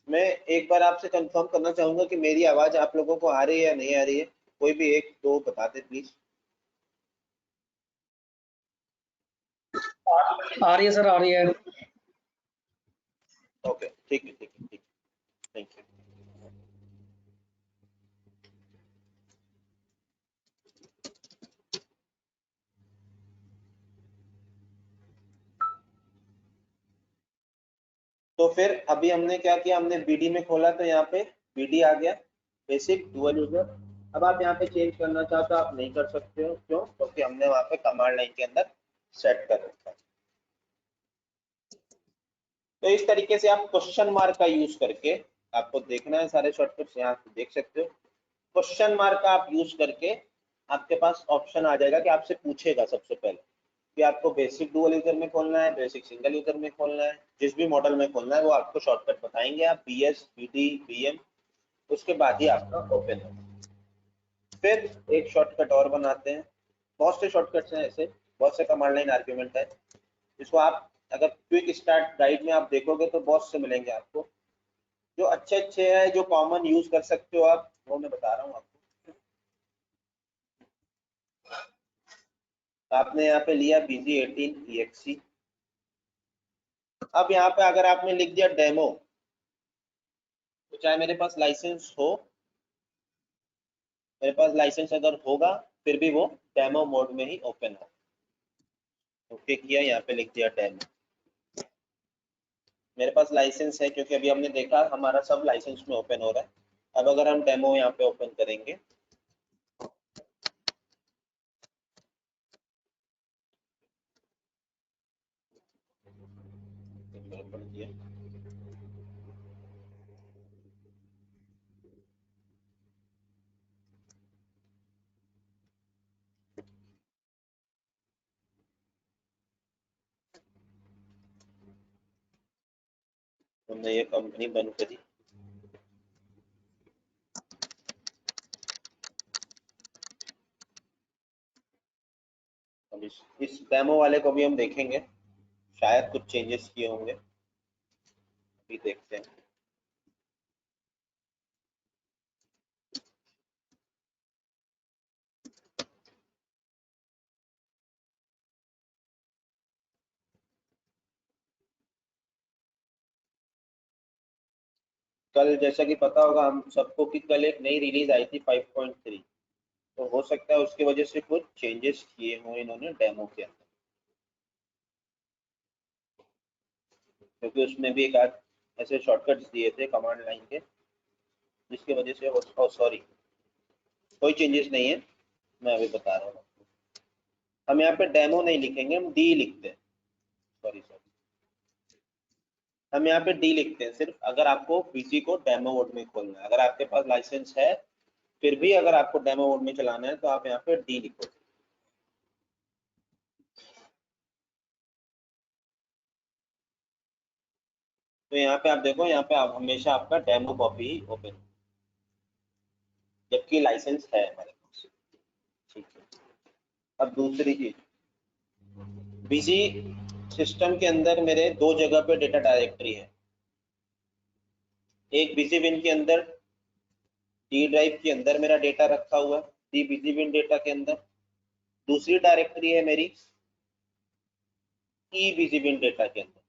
मैं एक बार आपसे कंफर्म करना चाहूंगा कि मेरी आवाज आप लोगों को आ रही है या नहीं आ रही है। कोई भी एक दो बता दे प्लीज। आ रही है सर, आ रही है। ओके, ठीक है, ठीक है, ठीक है, थैंक यू। तो फिर अभी हमने क्या किया, हमने BD में खोला तो यहाँ पे BD आ गया, बेसिक डुअल यूजर। अब आप यहाँ पे चेंज करना चाहो तो आप नहीं कर सकते हो, क्यों? क्योंकि हमने वहाँ पे कमांड लाइन के अंदर सेट कर रखा है। तो इस तरीके से आप क्वेश्चन मार्क का यूज करके, आपको देखना है सारे शॉर्टकट्स यहाँ देख सकते हो, क्वेश्चन मार्क का आप यूज करके आपके पास ऑप्शन आ जाएगा कि आपसे पूछेगा सबसे पहले कि आपको बेसिक डुअल यूजर में खोलना है, बेसिक सिंगल यूजर में खोलना है, जिस भी मॉडल में खोलना है वो आपको शॉर्टकट बताएंगे, आप BS BD BM, उसके बाद ही आपका ओपन होगा। फिर एक शॉर्टकट और बनाते हैं, बहुत से शॉर्टकट्स हैं ऐसे, बहुत से कमांड लाइन आर्ग्यूमेंट है, जिसको आप अगर क्विक स्टार्ट गाइड में आप देखोगे तो बहुत से मिलेंगे आपको, जो अच्छे अच्छे हैं, जो कॉमन यूज कर सकते हो आप, वो मैं बता रहा हूँ आपको। आपने यहाँ पे लिया BG18 EXE। अब यहाँ पे अगर आपने लिख दिया डेमो, तो चाहे मेरे पास लाइसेंस हो, मेरे पास लाइसेंस अगर होगा फिर भी वो डेमो मोड में ही ओपन हो। ओके किया, यहाँ पे लिख दिया डेमो। मेरे पास लाइसेंस है क्योंकि अभी हमने देखा हमारा सब लाइसेंस में ओपन हो रहा है। अब अगर हम डेमो यहाँ पे ओपन करेंगे, हमने ये कंपनी बंद करी, अब इस डेमो वाले को भी हम देखेंगे, शायद कुछ चेंजेस किए होंगे, अभी देखते हैं। कल जैसा कि पता होगा हम सबको कि कल एक नई रिलीज आई थी 5.3, तो हो सकता है उसकी वजह से कुछ चेंजेस किए हों इन्होंने डेमो के अंदर, क्योंकि उसमें भी एक आध ऐसे शॉर्टकट्स दिए थे कमांड लाइन के, जिसकी वजह से सॉरी कोई चेंजेस नहीं है, मैं अभी बता रहा हूँ। हम यहाँ पे डेमो नहीं लिखेंगे, हम डी लिखते हैं, सॉरी हम यहाँ पे डी लिखते हैं सिर्फ अगर आपको पीसी को डेमो मोड में खोलना है। अगर आपके पास लाइसेंस है फिर भी अगर आपको डेमो मोड में चलाना है तो आप यहाँ पे डी लिखो। तो यहाँ पे आप देखो, यहाँ पे आप हमेशा आपका डेमो कॉपी ही ओपन, जबकि लाइसेंस है हमारे पास। ठीक है, अब दूसरी चीज, बीसी सिस्टम के अंदर मेरे दो जगह पे डेटा डायरेक्टरी है, एक बीसी विन के अंदर डी ड्राइव के अंदर मेरा डेटा रखा हुआ है, डी बीसी विन डेटा के अंदर, दूसरी डायरेक्टरी है मेरी ई बीसी विन डेटा के अंदर।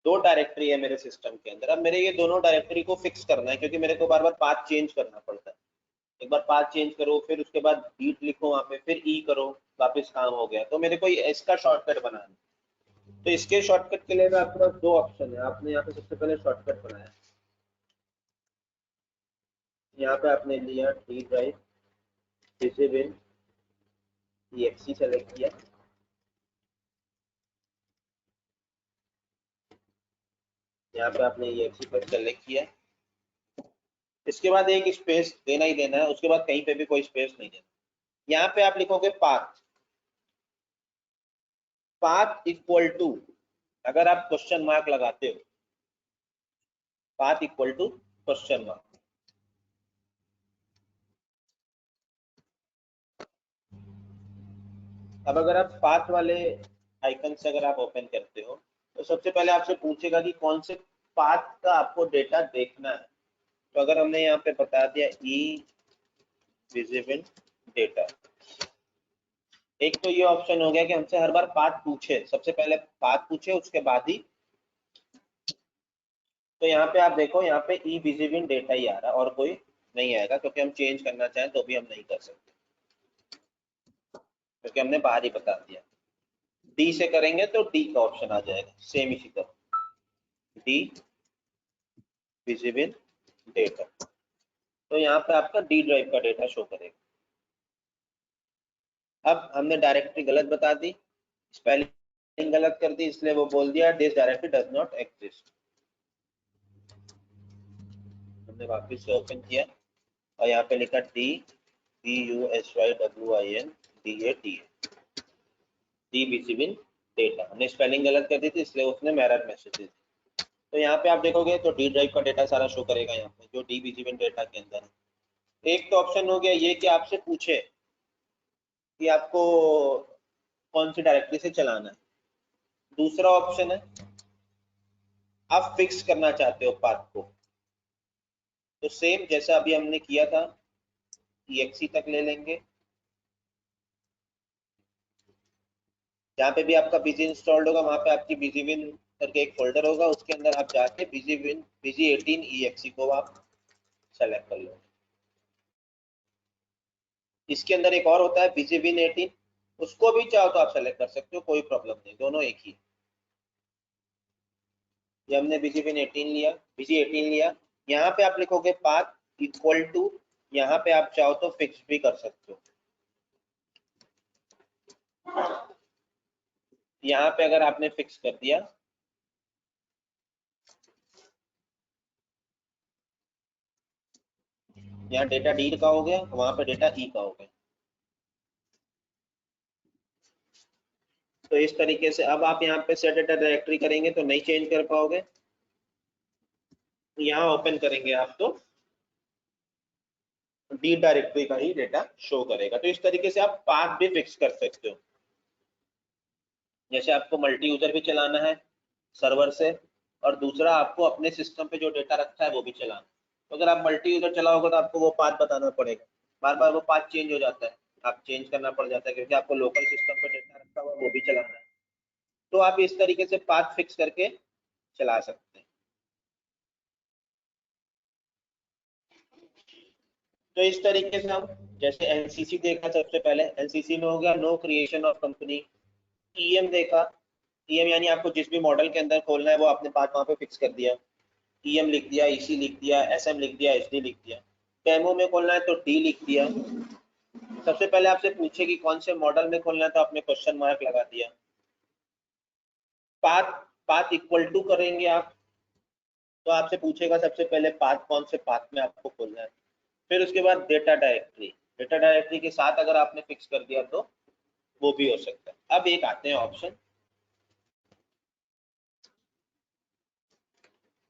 दो डायरेक्टरी है मेरे सिस्टम के अंदर। अब मेरे ये दोनों डायरेक्टरी को फिक्स करना है, क्योंकि मेरे को बार बार पाथ चेंज करना पड़ता है। एक बार पाथ चेंज करो, फिर उसके बाद डीट लिखो वहां पे, फिर ई करो, वापस काम हो गया। तो मेरे को इसका शॉर्टकट बनाना है। तो इसके शॉर्टकट के लिए आपके पास दो ऑप्शन है। आपने यहाँ पे सबसे पहले शॉर्टकट बनाया, यहाँ पे आपने लिया D drive visible EXE select किया, यहाँ पे आपने EXE पर सेलेक्ट किया, इसके बाद एक स्पेस देना ही देना है, उसके बाद कहीं पे भी कोई स्पेस नहीं देना। यहाँ पे आप लिखोगे पाथ, पाथ इक्वल टू, अगर आप क्वेश्चन मार्क लगाते हो, path equal to question mark. अब अगर आप पाथ वाले आइकन से अगर आप ओपन करते हो तो सबसे पहले आपसे पूछेगा कि कौन से पाथ का आपको डेटा देखना है। तो अगर हमने यहाँ पे बता दिया ई विजिबल डेटा, एक तो ये ऑप्शन हो गया कि हमसे हर बार पाथ पूछे, सबसे पहले पाथ पूछे उसके बाद ही। तो यहाँ पे आप देखो, यहाँ पे ई विजिबल डेटा ही आ रहा है और कोई नहीं आएगा, क्योंकि हम चेंज करना चाहें तो भी हम नहीं कर सकते, क्योंकि हमने बाहर ही बता दिया। डी से करेंगे तो डी का ऑप्शन आ जाएगा, सेम इसी तरह डी विजिबल डेटा। तो यहाँ पे आपका डी ड्राइव का डेटा शो करेगा। अब हमने डायरेक्टरी गलत बता दी, स्पेलिंग स्पेलिंग गलत कर दी इसलिए वो बोल दिया this directory does not exist. हमने वापस से ओपन किया और यहाँ पे लिखा DBUSYWINDATA डी विजिबल डेटा। हमने स्पेलिंग गलत कर दी थी इसलिए उसने एरर मैसेज दी। तो यहाँ पे आप देखोगे तो डी ड्राइव का डेटा सारा शो करेगा यहाँ पे जो डी विजिबल डेटा के अंदर है। एक तो ऑप्शन हो गया ये कि आपसे पूछे कि आपको कौन सी डायरेक्टरी से चलाना है। दूसरा ऑप्शन है आप फिक्स करना चाहते हो पाथ को, तो सेम जैसा अभी हमने किया था exe तक ले लेंगे। जहाँ पे भी आपका बिजी इंस्टॉल्ड होगा वहां पे आपकी बिजीविन करके एक फोल्डर होगा, उसके अंदर आप जाके बिजी 18 exe को आप सेलेक्ट कर लो। इसके अंदर एक और होता है बिजीविन 18, उसको भी चाहो तो आप सेलेक्ट कर सकते हो, कोई प्रॉब्लम नहीं, दोनों एक ही। ये हमने बिजीविन 18 लिया, बिजी 18 लिया। यहाँ पे आप लिखोगे पाथ इक्वल टू, यहाँ पे आप चाहो तो फिक्स भी कर सकते हो। यहाँ पे अगर आपने फिक्स कर दिया, यहाँ डेटा डी का हो गया, वहां पे डेटा ई का हो गया। तो इस तरीके से अब आप यहाँ पे सेट डेटा डायरेक्टरी करेंगे तो नहीं चेंज कर पाओगे। यहाँ ओपन करेंगे आप तो डी डायरेक्टरी का ही डेटा शो करेगा। तो इस तरीके से आप पाथ भी फिक्स कर सकते हो। जैसे आपको मल्टी यूजर भी चलाना है सर्वर से, और दूसरा आपको अपने सिस्टम पे जो डेटा रखा है वो भी चलाना है। तो अगर आप मल्टी यूजर चलाओगे तो आपको वो पाथ बताना पड़ेगा, बार बार वो पाथ चेंज हो जाता है, आप चेंज करना पड़ जाता है क्योंकि आपको लोकल सिस्टम पे डेटा रखा हुआ वो भी चलाना है। तो आप इस तरीके से पाथ फिक्स करके चला सकते हैं। तो इस तरीके से हम जैसे एनसीसी देखा, सबसे पहले एनसीसी में हो गया no creation of company. EM देखा, ईएम यानी आपको जिस भी मॉडल के अंदर खोलना है वो आपने पार्ट वहां पे फिक्स कर दिया, ईएम लिख दिया, ईसी लिख दिया, एसएम लिख दिया, एसडी लिख दिया। डेमो में खोलना है तो डी लिख दिया। सबसे पहले आपसे पूछे कि कौन से मॉडल में खोलना है तो आपने क्वेश्चन मार्क लगा दिया। पाथ पाथ इक्वल टू करेंगे आप तो आपसे पूछेगा सबसे पहले पाथ कौन से पाथ में आपको खोलना है। फिर उसके बाद डेटा डायरेक्टरी, डेटा डायरेक्टरी के साथ अगर आपने फिक्स कर दिया तो वो भी हो सकता है। अब एक आते हैं ऑप्शन,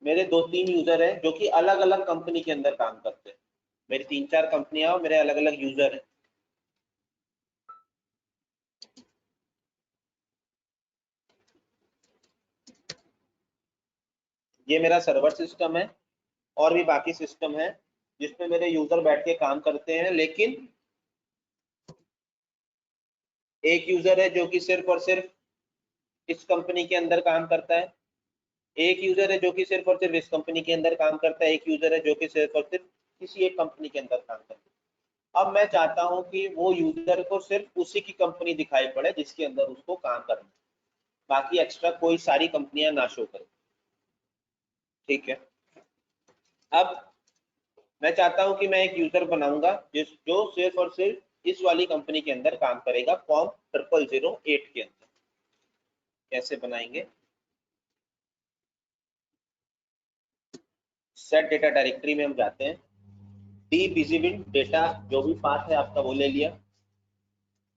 मेरे 2-3 यूजर हैं जो कि अलग अलग कंपनी के अंदर काम करते हैं। मेरी 3-4 कंपनियां और मेरे अलग अलग यूजर हैं। ये मेरा सर्वर सिस्टम है और भी बाकी सिस्टम है जिसमें मेरे यूजर बैठ के काम करते हैं, लेकिन एक यूजर है जो कि सिर्फ और सिर्फ इस कंपनी के अंदर काम करता है, एक यूजर है जो कि सिर्फ और सिर्फ इस कंपनी के अंदर काम करता है, एक यूजर है जो कि सिर्फ और सिर्फ किसी एक कंपनी के अंदर काम करता है। अब मैं चाहता हूं कि वो यूजर को सिर्फ उसी की कंपनी दिखाई पड़े जिसके अंदर उसको काम करना है, बाकी एक्स्ट्रा कोई सारी कंपनियां ना शो करें। ठीक है, अब मैं चाहता हूं कि मैं एक यूजर बनाऊंगा जो सिर्फ और सिर्फ इस वाली कंपनी के अंदर काम करेगा, फॉर्म 0008 के अंदर। कैसे बनाएंगे, सेट डेटा डायरेक्टरी में हम जाते हैं, डी विजिबल डेटा जो भी पाथ है आपका वो ले लिया।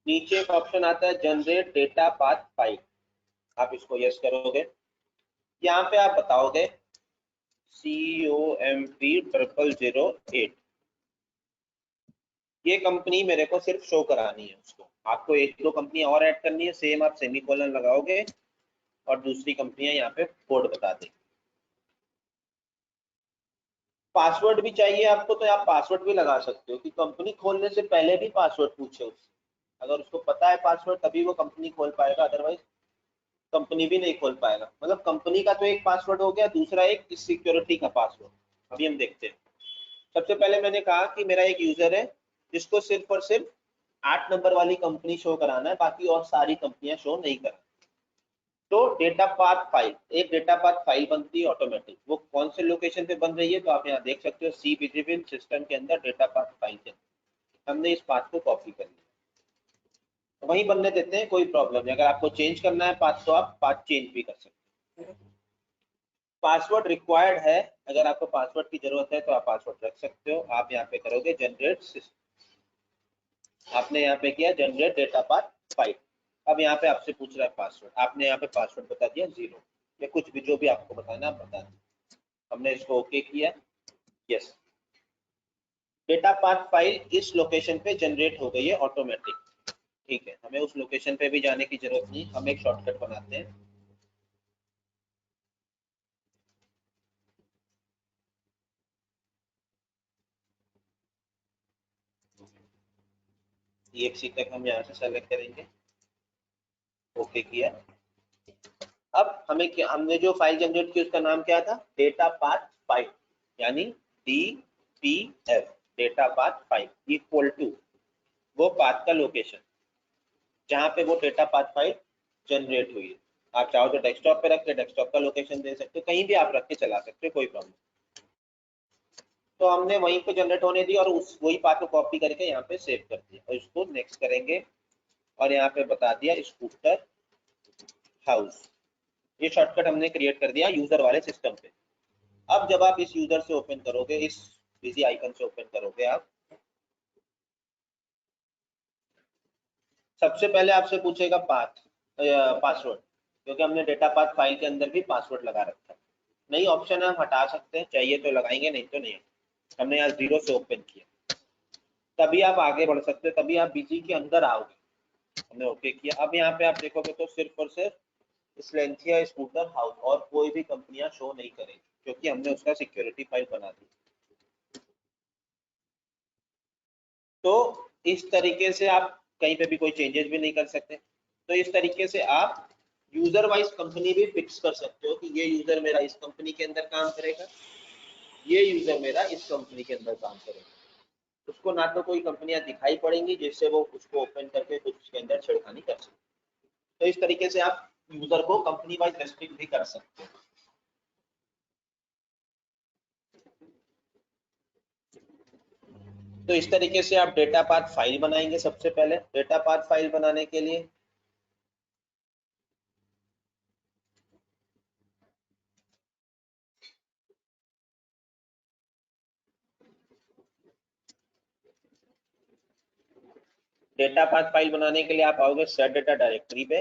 नीचे एक ऑप्शन आता है जनरेट डेटा पाथ फाइल, आप इसको यस करोगे। यहाँ पे आप बताओगे COMP0008, ये कंपनी मेरे को सिर्फ शो करानी है उसको। आपको एक दो कंपनी और ऐड करनी है, सेम आप सेमीकोलन लगाओगे और दूसरी कंपनियां यहाँ पे कोड बता देंगे। पासवर्ड भी चाहिए आपको तो आप पासवर्ड भी लगा सकते हो कि कंपनी खोलने से पहले भी पासवर्ड पूछे उससे, अगर उसको पता है पासवर्ड तभी वो कंपनी खोल पाएगा, अदरवाइज कंपनी भी नहीं खोल पाएगा। मतलब कंपनी का तो एक पासवर्ड हो गया, दूसरा एक सिक्योरिटी का पासवर्ड। अभी हम देखते हैं। सबसे पहले मैंने कहा कि मेरा एक यूजर है जिसको सिर्फ और सिर्फ 8 नंबर वाली कंपनी शो कराना है, बाकी और सारी कंपनियां शो नहीं कराना। तो डेटा पाथ फाइल, एक डेटा पाथ फाइल बनती है ऑटोमेटिक, वो कौन से लोकेशन पे बन रही है तो आप यहाँ देख सकते हो, सी विजिबल सिस्टम के अंदर डेटा पाथ फाइल के अंदर हमने इस पाथ को कॉपी कर लिया वहीं बनने देते हैं, कोई प्रॉब्लम नहीं। अगर आपको चेंज करना है पाथ तो आप पाथ चेंज भी कर सकते हैं। पासवर्ड रिक्वायर्ड है, अगर आपको पासवर्ड की जरूरत है तो आप पासवर्ड रख सकते हो। आप यहाँ पे करोगे जनरेट, आपने यहाँ पे किया जनरेट डेटा पाथ फाइल। अब यहाँ पे आपसे पूछ रहा है पासवर्ड, आपने यहाँ पे पासवर्ड बता दिया 0 या कुछ भी, जो भी आपको बताना आप बता दें। हमने इसको ओके किया, यस। डेटा पाथ फाइल इस लोकेशन पे जनरेट हो गई है ऑटोमेटिक। ठीक है, हमें उस लोकेशन पे भी जाने की जरूरत नहीं, हम एक शॉर्टकट बनाते हैं। EXE तक हम यहाँ से सेलेक्ट करेंगे, ओके किया। अब हमें क्या, हमने जो फाइल जनरेट की उसका नाम क्या था, डेटा पाथ फाइल, यानी DPF, data path file equal to वो पाथ का लोकेशन जहाँ पे वो डेटा पाथ फाइल जनरेट हुई है। आप चाहो तो डेस्कटॉप पे रख के डेस्कटॉप का लोकेशन दे सकते हो, कहीं भी आप रख के चला सकते हो, कोई प्रॉब्लम। तो हमने वहीं पे जनरेट होने दी और उस वही पाथ को कॉपी करके यहाँ पे सेव कर दिया और इसको नेक्स्ट करेंगे और यहाँ पे बता दिया स्कूटर हाउस। ये शॉर्टकट हमने क्रिएट कर दिया यूजर वाले सिस्टम पे। अब जब आप इस यूजर से ओपन करोगे, इस बिजी आइकन से ओपन करोगे आप, सबसे पहले आपसे पूछेगा पासवर्ड, क्योंकि हमने डेटा पाथ फाइल के अंदर भी पासवर्ड लगा रखा है। नई ऑप्शन हम हटा सकते हैं, चाहिए तो लगाएंगे, नहीं तो नहीं। हमने यहाँ 0 से ओपन किया, तभी आप आगे बढ़ सकते हैं, तभी आप बिजी के अंदर आओगे। हमने ओके किया। अब यहाँ पे आप देखोगे तो सिर्फ और सिर्फ स्लेंथिया स्कूटर हाउस और कोई भी कंपनियां शो नहीं करेगी, क्योंकि हमने उसका सिक्योरिटी फाइल बना दी। तो इस तरीके से आप कहीं पे भी कोई चेंजेस भी नहीं कर सकते। तो इस तरीके से आप यूजर वाइज कंपनी भी फिक्स कर सकते हो कि ये यूजर मेरा इस कंपनी के अंदर काम करेगा, ये यूजर मेरा इस कंपनी के अंदर काम करेगा। उसको ना तो कोई कंपनियां दिखाई पड़ेंगी जिससे वो उसको ओपन करके कुछ उसके अंदर छेड़खानी कर सकते। तो इस तरीके से आप यूजर को कंपनी वाइज रेस्ट्रिक्ट भी कर सकते हो। तो इस तरीके से आप डेटा पाथ फाइल बनाएंगे। सबसे पहले डेटा पाथ फाइल बनाने के लिए आप आओगे सेट डेटा डायरेक्टरी पे।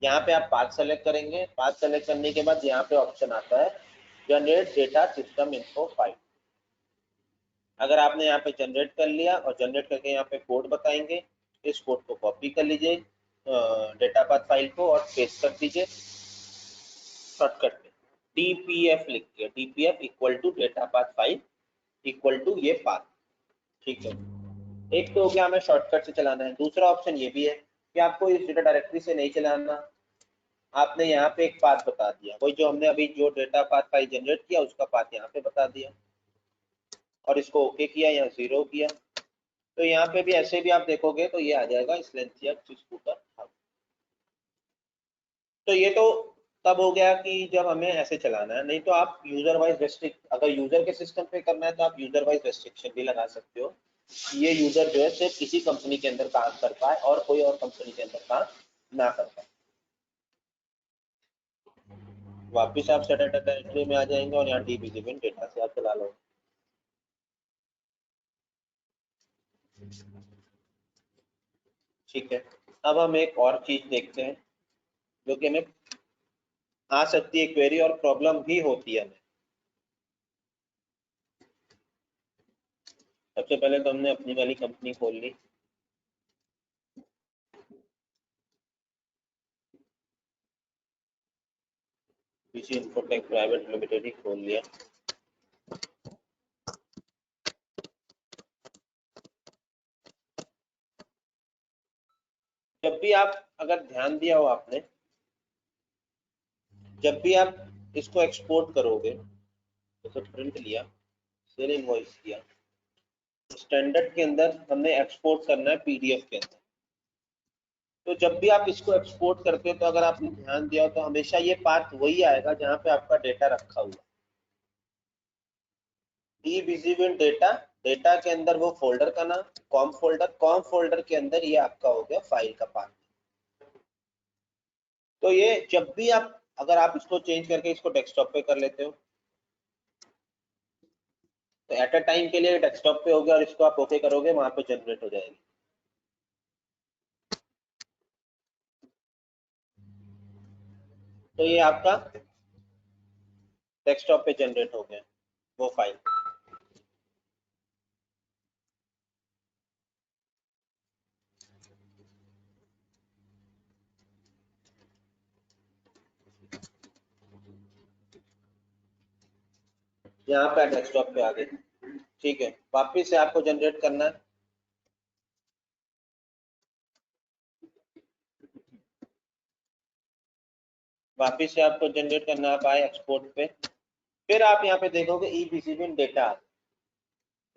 यहाँ पे आप पाथ सेलेक्ट करेंगे। पाथ सेलेक्ट करने के बाद यहाँ पे ऑप्शन आता है generate data system info file. अगर आपने यहाँ पे जनरेट कर लिया और जनरेट करके यहाँ पे कोड बताएंगे, इस कोड को कॉपी कर लीजिए डेटा पाथ फाइल को और पेस्ट कर दीजिए शॉर्टकट में DPF लिख के, DPF equal to data path file equal to ये पाथ। ठीक है, एक तो हो गया हमें शॉर्टकट से चलाना है। दूसरा ऑप्शन ये भी है कि आपको इस डेटा डायरेक्टरी से नहीं चलाना, आपने यहाँ पे एक पाथ बता दिया, वही जो हमने अभी जो डेटा पाथ फाइल जनरेट किया उसका पाथ यहाँ पे बता दिया और इसको ओके किया, यहाँ 0 किया। तो यहाँ पे भी ऐसे भी आप देखोगे तो ये आ जाएगा स्लेंथिया स्कूटर हाउस। तो ये तो तब हो गया कि जब हमें ऐसे चलाना है, नहीं तो आप यूजर वाइज रेस्ट्रिक्ट, अगर यूजर के सिस्टम पे करना है तो आप यूजर वाइज रेस्ट्रिक्शन भी लगा सकते हो। ये यूजर जो है सिर्फ किसी कंपनी के अंदर काम कर पाए और कोई और कंपनी के अंदर काम ना कर पाए। वापिस आप सेट डेटा डायरेक्टरी में आ जाएंगे और यहाँ DB डेटा से आप चला लो। ठीक है, अब हम एक और चीज देखते हैं जो कि हमें आ सकती है क्वेरी और प्रॉब्लम भी होती है हमें। सबसे पहले तो हमने अपनी वाली कंपनी खोल ली, पीसी इन्फोटेक प्राइवेट लिमिटेड ही खोल लिया। जब भी आप, अगर ध्यान दिया हो आपने, जब भी आप इसको एक्सपोर्ट करोगे, जैसे प्रिंट लिया, सेल इनवॉइस किया, स्टैंडर्ड के अंदर हमने एक्सपोर्ट करना है PDF के अंदर। तो जब भी आप इसको एक्सपोर्ट करते हो तो अगर आपने ध्यान दिया हो तो हमेशा ये पाथ वही आएगा जहाँ पे आपका डेटा रखा हुआ, DBZWin डेटा डेटा के अंदर वो फोल्डर का नाम कॉम फोल्डर के अंदर ये आपका हो गया फाइल का पाथ। तो ये जब भी आप अगर आप इसको चेंज करके इसको डेस्कटॉप पे कर लेते हो तो एट अ टाइम के लिए डेस्कटॉप पे हो गया और इसको आप ओके करोगे वहां पे जनरेट हो जाएगी। तो ये आपका डेस्कटॉप पे जनरेट हो गया वो फाइल। यहाँ पे डेस्कटॉप पे आ गए। ठीक है, वापिस से आपको जनरेट करना है। वापिस से आपको जनरेट करना है, आप आए एक्सपोर्ट पे, फिर आप यहाँ पे देखोगे eBusyWin डेटा।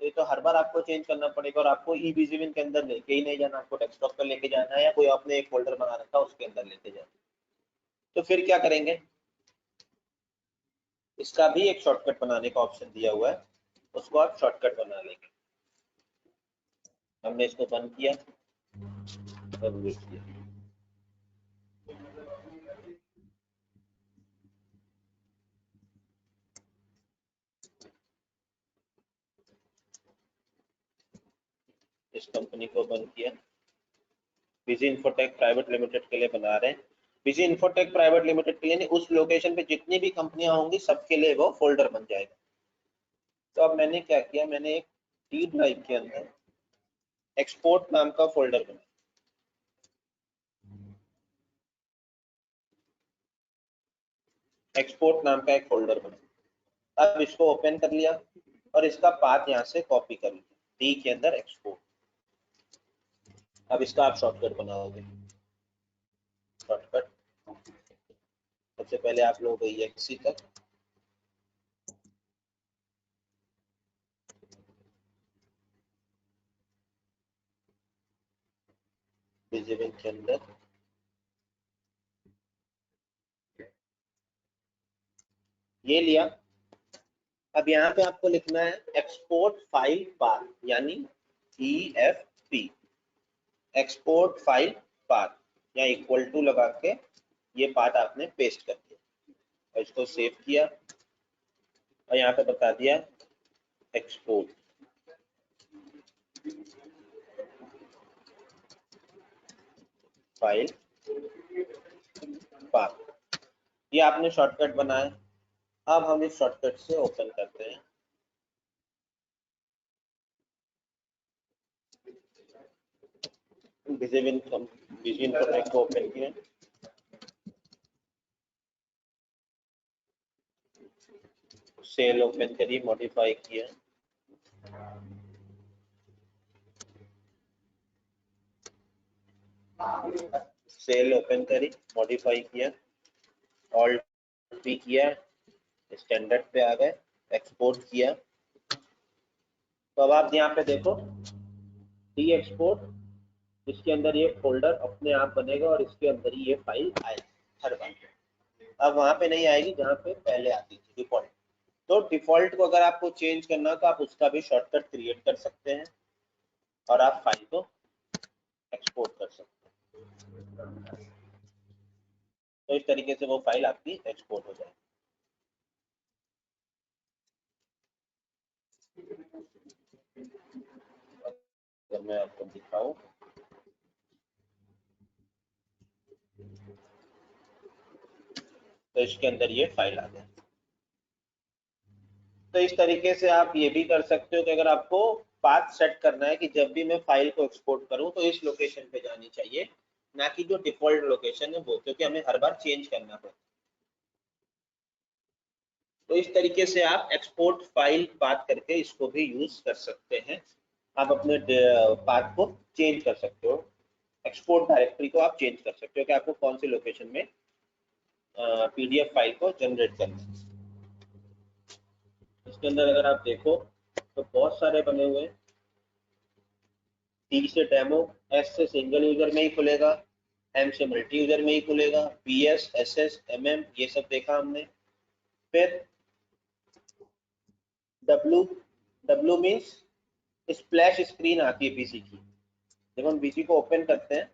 ये तो हर बार आपको चेंज करना पड़ेगा और आपको eBusyWin के अंदर लेके ही नहीं जाना, आपको डेस्कटॉप पे लेके जाना है या कोई आपने एक फोल्डर बना रखा है उसके अंदर लेके जाना। तो फिर क्या करेंगे, इसका भी एक शॉर्टकट बनाने का ऑप्शन दिया हुआ है, उसको आप शॉर्टकट बना लेंगे। हमने इसको बंद किया और वेट किया। इस कंपनी को बंद किया। बिजी इन्फोटेक प्राइवेट लिमिटेड के लिए बना रहे हैं। बिजी इन्फोटेक प्राइवेट लिमिटेड के लिए नहीं, उस लोकेशन पे जितनी भी कंपनियां होंगी सबके लिए वो फोल्डर बन जाएगा। तो अब मैंने क्या किया, मैंने एक डी ड्राइव के अंदर एक्सपोर्ट नाम का फोल्डर बनाया। एक्सपोर्ट नाम का एक फोल्डर बनाया। अब इसको ओपन कर लिया और इसका पाथ यहाँ से कॉपी कर लिया, डी के अंदर एक्सपोर्ट। अब इसका आप शॉर्टकट बनाओगे। शॉर्टकट सबसे पहले आप लोग एक्सी तक, विजिबल के अंदर ये लिया। अब यहाँ पे आपको लिखना है एक्सपोर्ट फाइल पाथ, यानी EFP, एक्सपोर्ट फाइल पाथ, या इक्वल टू लगा के ये पाथ आपने पेस्ट कर दिया और इसको सेव किया और यहाँ पे बता दिया एक्सपोर्ट फाइल पाथ। ये आपने शॉर्टकट बनाया। अब हम इस शॉर्टकट से ओपन करते हैं। विजिबल प्रोटेक्ट को ओपन किया, सेल ओपन करी, मॉडिफाई किया, सेल ओपन करी, मॉडिफाई किया, ऑल्ट भी किया, स्टैंडर्ड पे आ गए, एक्सपोर्ट किया। तो अब आप यहाँ पे देखो डी एक्सपोर्ट, इसके अंदर ये फोल्डर अपने आप बनेगा और इसके अंदर ही ये फाइल आएगी हर बार। अब वहां पे नहीं आएगी जहाँ पे पहले आती थी डिफॉल्ट। तो डिफॉल्ट को अगर आपको चेंज करना तो आप उसका भी शॉर्टकट क्रिएट कर सकते हैं और आप फाइल को एक्सपोर्ट कर सकते हैं। तो इस तरीके से वो फाइल आपकी एक्सपोर्ट हो जाएगी। अगर मैं आपको दिखाऊं तो इसके अंदर ये फाइल आ गया। तो इस तरीके से आप ये भी कर सकते हो कि अगर आपको पाथ सेट करना है कि जब भी मैं फाइल को एक्सपोर्ट करूं तो इस लोकेशन पे जानी चाहिए, ना कि जो डिफॉल्ट लोकेशन है वो, क्योंकि हमें हर बार चेंज करना पड़ता है। तो इस तरीके से आप एक्सपोर्ट फाइल पाथ करके इसको भी यूज कर सकते हैं। आप अपने पाथ को चेंज कर सकते हो, एक्सपोर्ट डायरेक्टरी को आप चेंज कर सकते हो कि आपको कौन सी लोकेशन में PDF फाइल को जनरेट करना है। इसके अंदर अगर आप देखो तो बहुत सारे बने हुए हैं। T से डेमो, S से सिंगल यूजर में ही खुलेगा, M से मल्टी यूजर में ही खुलेगा, PS, SS, MM ये सब देखा हमने। फिर W मीन्स स्प्लैश स्क्रीन आती है बीसी की। जब हम बीसी को ओपन करते हैं,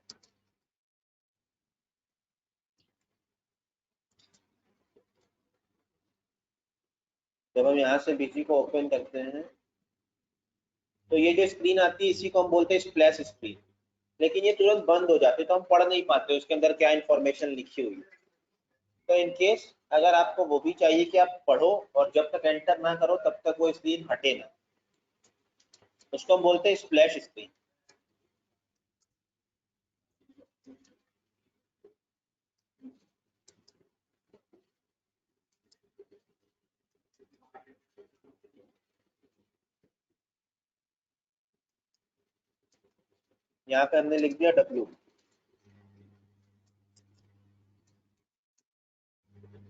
जब हम यहाँ से बीसी को ओपन करते हैं तो ये जो स्क्रीन आती है इसी को हम बोलते हैं स्प्लैश स्क्रीन। लेकिन ये तुरंत बंद हो जाती है तो हम पढ़ नहीं पाते उसके अंदर क्या इंफॉर्मेशन लिखी हुई है। तो इन केस अगर आपको वो भी चाहिए कि आप पढ़ो और जब तक एंटर ना करो तब तक वो स्क्रीन हटे ना, उसको हम बोलते हैं स्प्लैश स्क्रीन। यहाँ पे हमने लिख दिया W।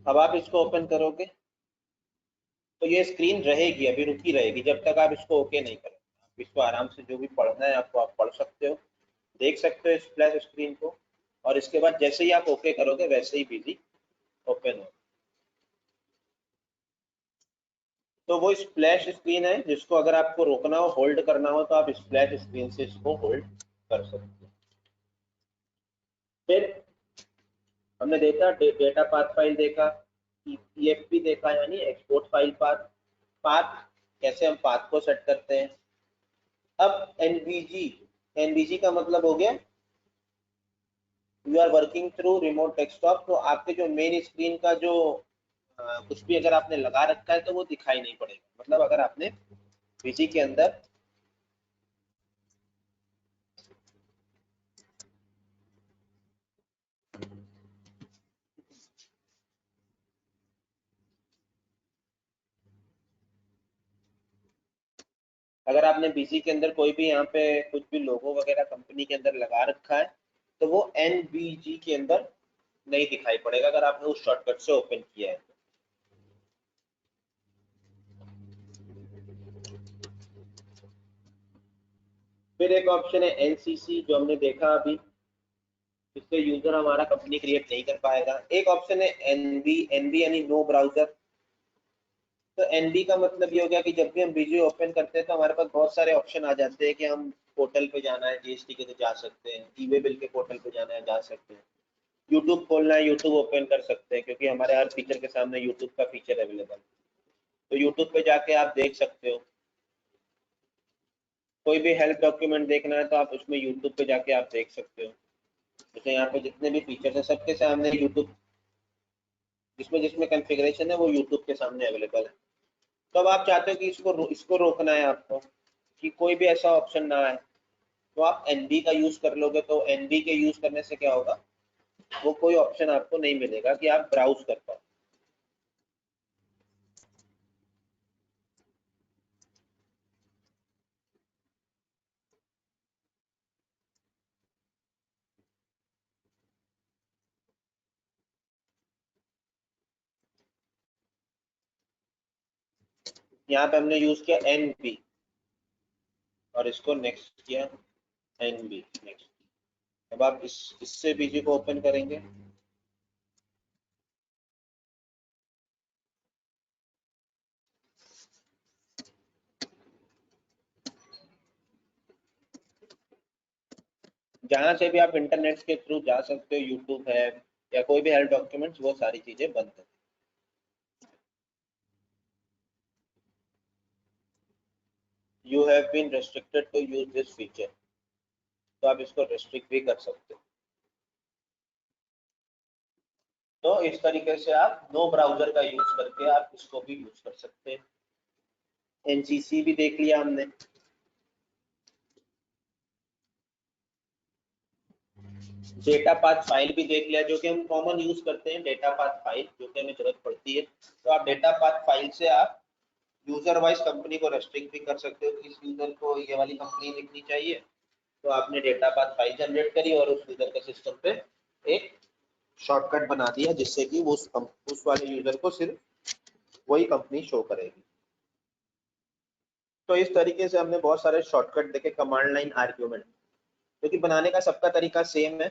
अब आप इसको ओपन करोगे तो ये स्क्रीन रहेगी, अभी रुकी रहेगी जब तक आप इसको ओके नहीं करोगे। आप इसको आराम से जो भी पढ़ना है आपको आप पढ़ सकते हो, देख सकते हो स्प्लैश स्क्रीन को, और इसके बाद जैसे ही आप ओके करोगे वैसे ही बिजी ओपन हो। तो वो स्प्लैश स्क्रीन है जिसको अगर आपको रोकना हो, होल्ड करना हो, तो आप स्प्लैश स्क्रीन से इसको होल्ड कर सकते हो। फिर हमने देखा डेटा पाथ फाइल देखा, EFP देखा यानी एक्सपोर्ट फाइल पाथ। पाथ कैसे हम पाथ को सेट करते हैं। अब एनवीजी का मतलब हो गया you are working through remote desktop. तो आपके जो मेन स्क्रीन का जो कुछ भी अगर आपने लगा रखा है तो वो दिखाई नहीं पड़ेगा। मतलब अगर आपने वीजी के अंदर अगर आपने बीसी के अंदर कोई भी यहाँ पे कुछ भी लोगो वगैरह कंपनी के अंदर लगा रखा है तो वो एनवीजी के अंदर नहीं दिखाई पड़ेगा अगर आपने उस शॉर्टकट से ओपन किया है। फिर एक ऑप्शन है एनसीसी जो हमने देखा अभी, इससे यूजर हमारा कंपनी क्रिएट नहीं कर पाएगा। एक ऑप्शन है एनबी। एनबी यानी नो ब्राउजर। तो एनबी का मतलब ये हो गया कि जब भी हम बीजी ओपन करते हैं तो हमारे पास बहुत सारे ऑप्शन आ जाते हैं कि हम पोर्टल पे जाना है जीएसटी के तो जा सकते हैं, ई वे बिल के पोर्टल पे जाना है जा सकते हैं, यूट्यूब खोलना है यूट्यूब ओपन कर सकते हैं क्योंकि हमारे हर फीचर के सामने यूट्यूब का फीचर अवेलेबल है, तो यूट्यूब पे जाके आप देख सकते हो। कोई भी हेल्प डॉक्यूमेंट देखना है तो आप उसमें यूट्यूब पे जाके आप देख सकते हो। जैसे यहाँ पे जितने भी फीचर्स हैं सबके सामने यूट्यूब, जिसमें जिसमें कॉन्फ़िगरेशन है वो यूट्यूब के सामने अवेलेबल है। तो अब आप चाहते हो कि इसको रोकना है आपको कि कोई भी ऐसा ऑप्शन ना आए, तो आप एनबी का यूज कर लोगे। तो एनबी के यूज करने से क्या होगा, वो कोई ऑप्शन आपको नहीं मिलेगा कि आप ब्राउज कर पाओ। यहाँ पे हमने यूज किया एनबी और इसको नेक्स्ट किया एनबी नेक्स्ट। अब आप इससे बीजी को ओपन करेंगे जहां से भी आप इंटरनेट के थ्रू जा सकते हो, यूट्यूब है या कोई भी हेल्प डॉक्यूमेंट्स, वो सारी चीजें बंद है। You have been restricted to use this feature. तो आप इसको रेस्ट्रिक्ट भी कर सकते हो। तो इस तरीके से आप नो ब्राउजर का यूज करके आप इसको भी यूज कर सकते हैं। एनसीसी भी देख लिया हमने। डेटा पाथ फाइल भी देख लिया जो कि हम कॉमन यूज करते हैं, डेटा पाथ फाइल जो कि हमें जरूरत पड़ती है। तो आप डेटा पाथ फाइल से आप यूजर वाइज कंपनी को रेस्ट्रिक्ट भी कर सकते हो कि इस यूजर को ये वाली कंपनी लिखनी चाहिए। तो आपने डेटा पाथ फाइल जनरेट करी और उस यूजर के सिस्टम पे एक शॉर्टकट बना दिया जिससे कि वो उस वाले यूजर को सिर्फ वही कंपनी शो करेगी। तो इस तरीके से हमने बहुत सारे शॉर्टकट देखे कमांड लाइन आर्ग्यूमेंट, क्योंकि बनाने का सबका तरीका सेम है,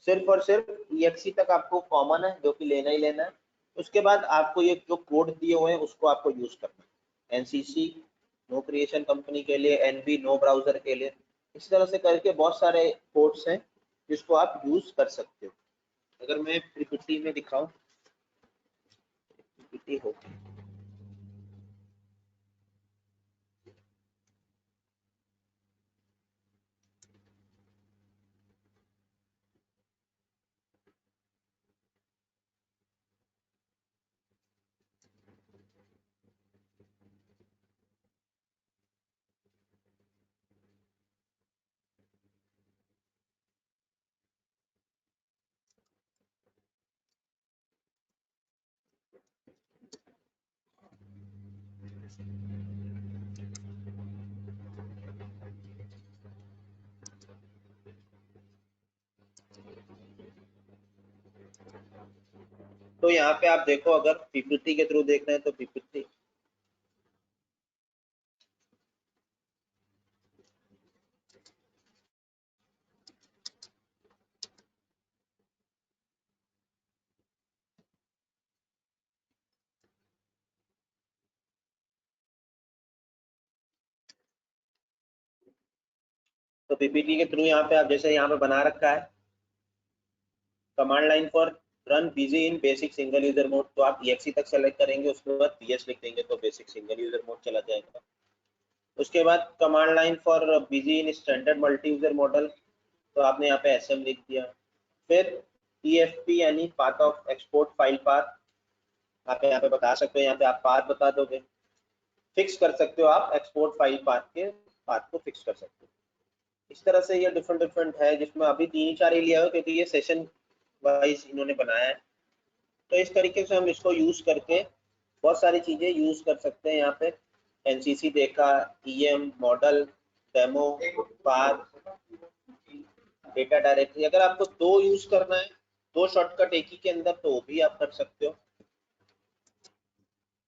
सिर्फ और सिर्फ EXE तक आपको कॉमन है जो कि लेना ही लेना है। उसके बाद आपको ये जो कोड दिए हुए हैं उसको आपको यूज करना है। एनसीसी नो क्रिएशन कंपनी के लिए, एनबी नो ब्राउजर के लिए। इस तरह से करके बहुत सारे कोड्स हैं जिसको आप यूज कर सकते हो। अगर मैं पीपीटी में दिखाऊं, पीपीटी हो, तो यहाँ पे आप देखो, अगर पीपीटी के थ्रू देख रहे हैं तो पीपीटी, तो पीपीटी के थ्रू यहाँ पे आप जैसे यहाँ पे बना रखा है command line for run BG in basic single user mode, तो आप exe तक सेलेक्ट करेंगे, उसके बाद बीएस लिख देंगे तो बेसिक सिंगल यूजर मोड चला जाएगा। उसके बाद command line for BG in standard multi user model, तो आपने यहाँ पे एसएम लिख दिया। फिर EFP यानी path of export file path, आप यहाँ पे बता सकते हो, यहाँ पे आप पाथ बता दोगे, फिक्स कर सकते हो, आप एक्सपोर्ट फाइल पाथ के पाथ को फिक्स कर सकते हो। इस तरह से ये डिफरेंट डिफरेंट है, जिसमें अभी 3-4 ही लिया हो क्योंकि ये सेशन वाइज इन्होंने बनाया है। तो इस तरीके से हम इसको यूज करके बहुत सारी चीजें यूज कर सकते हैं। यहाँ पे एनसीसी देखा, EM model, demo, path, data directory. अगर आपको दो यूज करना है, दो शॉर्टकट एक ही के अंदर, तो वो भी आप कर सकते हो।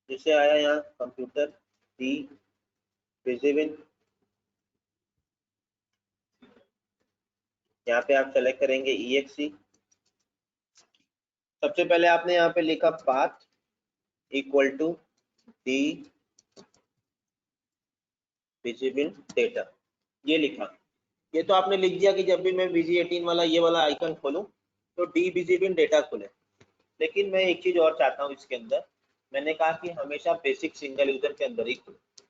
जैसे आया यहाँ कंप्यूटर डी विजिबल, यहाँ पे आप सेलेक्ट करेंगे EXE। सबसे पहले आपने यहाँ पे लिखा path equal to D visible data, ये लिखा। ये तो आपने लिख दिया कि जब भी मैं VG18 वाला ये वाला आइकन खोलूं तो डी विजिबल डेटा खुले। लेकिन मैं एक चीज और चाहता हूँ इसके अंदर, मैंने कहा कि हमेशा बेसिक सिंगल यूजर के अंदर ही खुले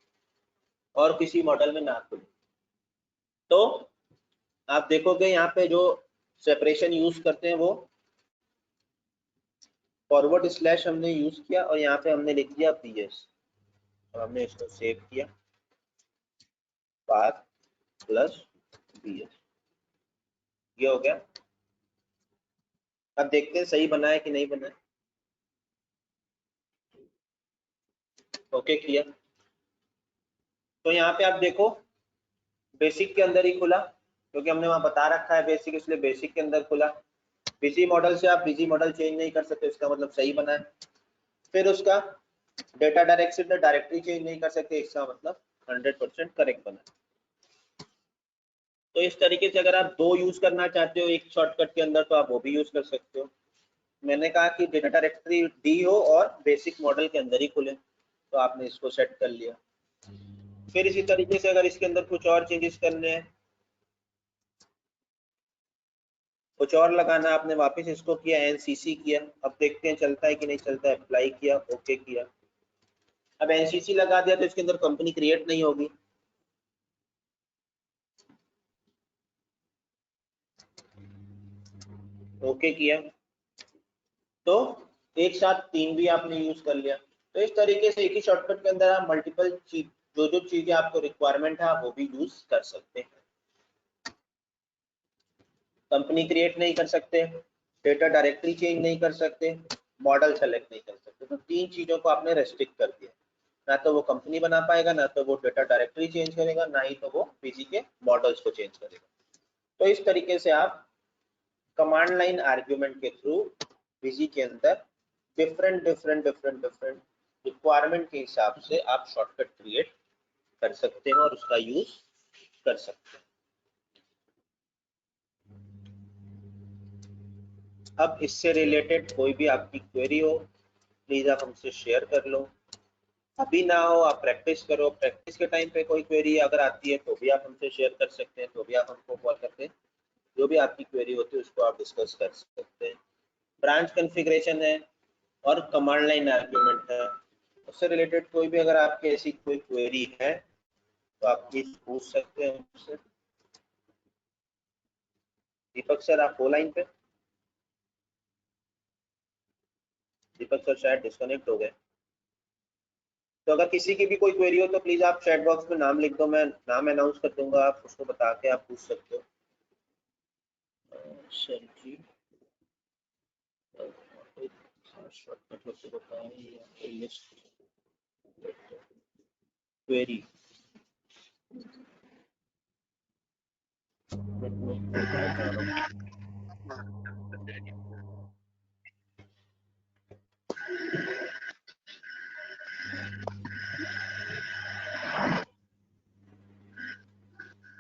और किसी मॉडल में ना खुले। तो आप देखोगे यहाँ पे जो सेपरेशन यूज करते हैं वो फॉरवर्ड स्लैश हमने यूज किया और यहाँ पे हमने लिख दिया BS, और हमने इसको सेव किया, पाथ प्लस BS, ये हो गया। अब देखते हैं सही बना है कि नहीं बना है। ओके किया, तो यहाँ पे आप देखो बेसिक के अंदर ही खुला, क्योंकि हमने वहां बता रखा है बेसिक, इसलिए बेसिक के अंदर खुला। बीजी मॉडल से आप बीजी मॉडल चेंज नहीं कर सकते, इसका मतलब सही बना है। फिर उसका डेटा डायरेक्ट से डायरेक्टरी चेंज नहीं कर सकते, इसका मतलब 100% करेक्ट बना है। तो इस तरीके से अगर आप दो यूज करना चाहते हो एक शॉर्टकट के अंदर, तो आप वो भी यूज कर सकते हो। मैंने कहा कि डेटा डायरेक्टरी डी हो और बेसिक मॉडल के अंदर ही खुले, तो आपने इसको सेट कर लिया। फिर इसी तरीके से अगर इसके अंदर कुछ और चेंजेस करने हैं, कुछ और लगाना, आपने वापस इसको किया, एनसीसी किया। अब देखते हैं चलता है कि नहीं चलता है। अप्लाई किया, ओके किया। अब एनसीसी लगा दिया तो इसके अंदर कंपनी क्रिएट नहीं होगी। ओके किया, तो एक साथ तीन भी आपने यूज कर लिया। तो इस तरीके से एक ही शॉर्टकट के अंदर आप मल्टीपल चीज, जो जो चीजें आपको रिक्वायरमेंट है आप वो भी यूज कर सकते हैं। कंपनी क्रिएट नहीं कर सकते, डेटा डायरेक्टरी चेंज नहीं कर सकते, मॉडल सेलेक्ट नहीं कर सकते। तो तीन चीजों को आपने रेस्ट्रिक्ट कर दिया, ना तो वो कंपनी बना पाएगा, ना तो वो डेटा डायरेक्टरी चेंज करेगा, ना ही तो वो पीजी के मॉडल्स को चेंज करेगा। तो इस तरीके से आप कमांड लाइन आर्ग्यूमेंट के थ्रू पीजी के अंदर डिफरेंट रिक्वायरमेंट के हिसाब से आप शॉर्टकट क्रिएट कर सकते हैं और उसका यूज कर सकते हैं। अब इससे रिलेटेड कोई भी आपकी क्वेरी हो, प्लीज आप हमसे शेयर कर लो। अभी ना हो, आप प्रैक्टिस करो, प्रैक्टिस के टाइम पे कोई क्वेरी अगर आती है तो भी आप हमसे शेयर कर सकते हैं, तो भी आप हमको कॉल करके जो भी आपकी क्वेरी होती है उसको आप डिस्कस कर सकते हैं। ब्रांच कॉन्फ़िगरेशन है और कमांड लाइन आर्ग्यूमेंट है, उससे रिलेटेड कोई भी अगर आपकी ऐसी कोई क्वेरी है तो आप प्लीज पूछ सकते हैं मुझसे। दीपक सर आप हो लाइन पे? दीपक सर शायद डिस्कनेक्ट हो गए। तो अगर किसी की भी कोई क्वेरी हो तो प्लीज आप चैट बॉक्स में नाम लिख दो, मैं नाम अनाउंस कर दूंगा, आप उसको बता के आप पूछ सकते हो। सर जी शॉर्टकट होते बताएं या कोई लिस्ट क्वेरी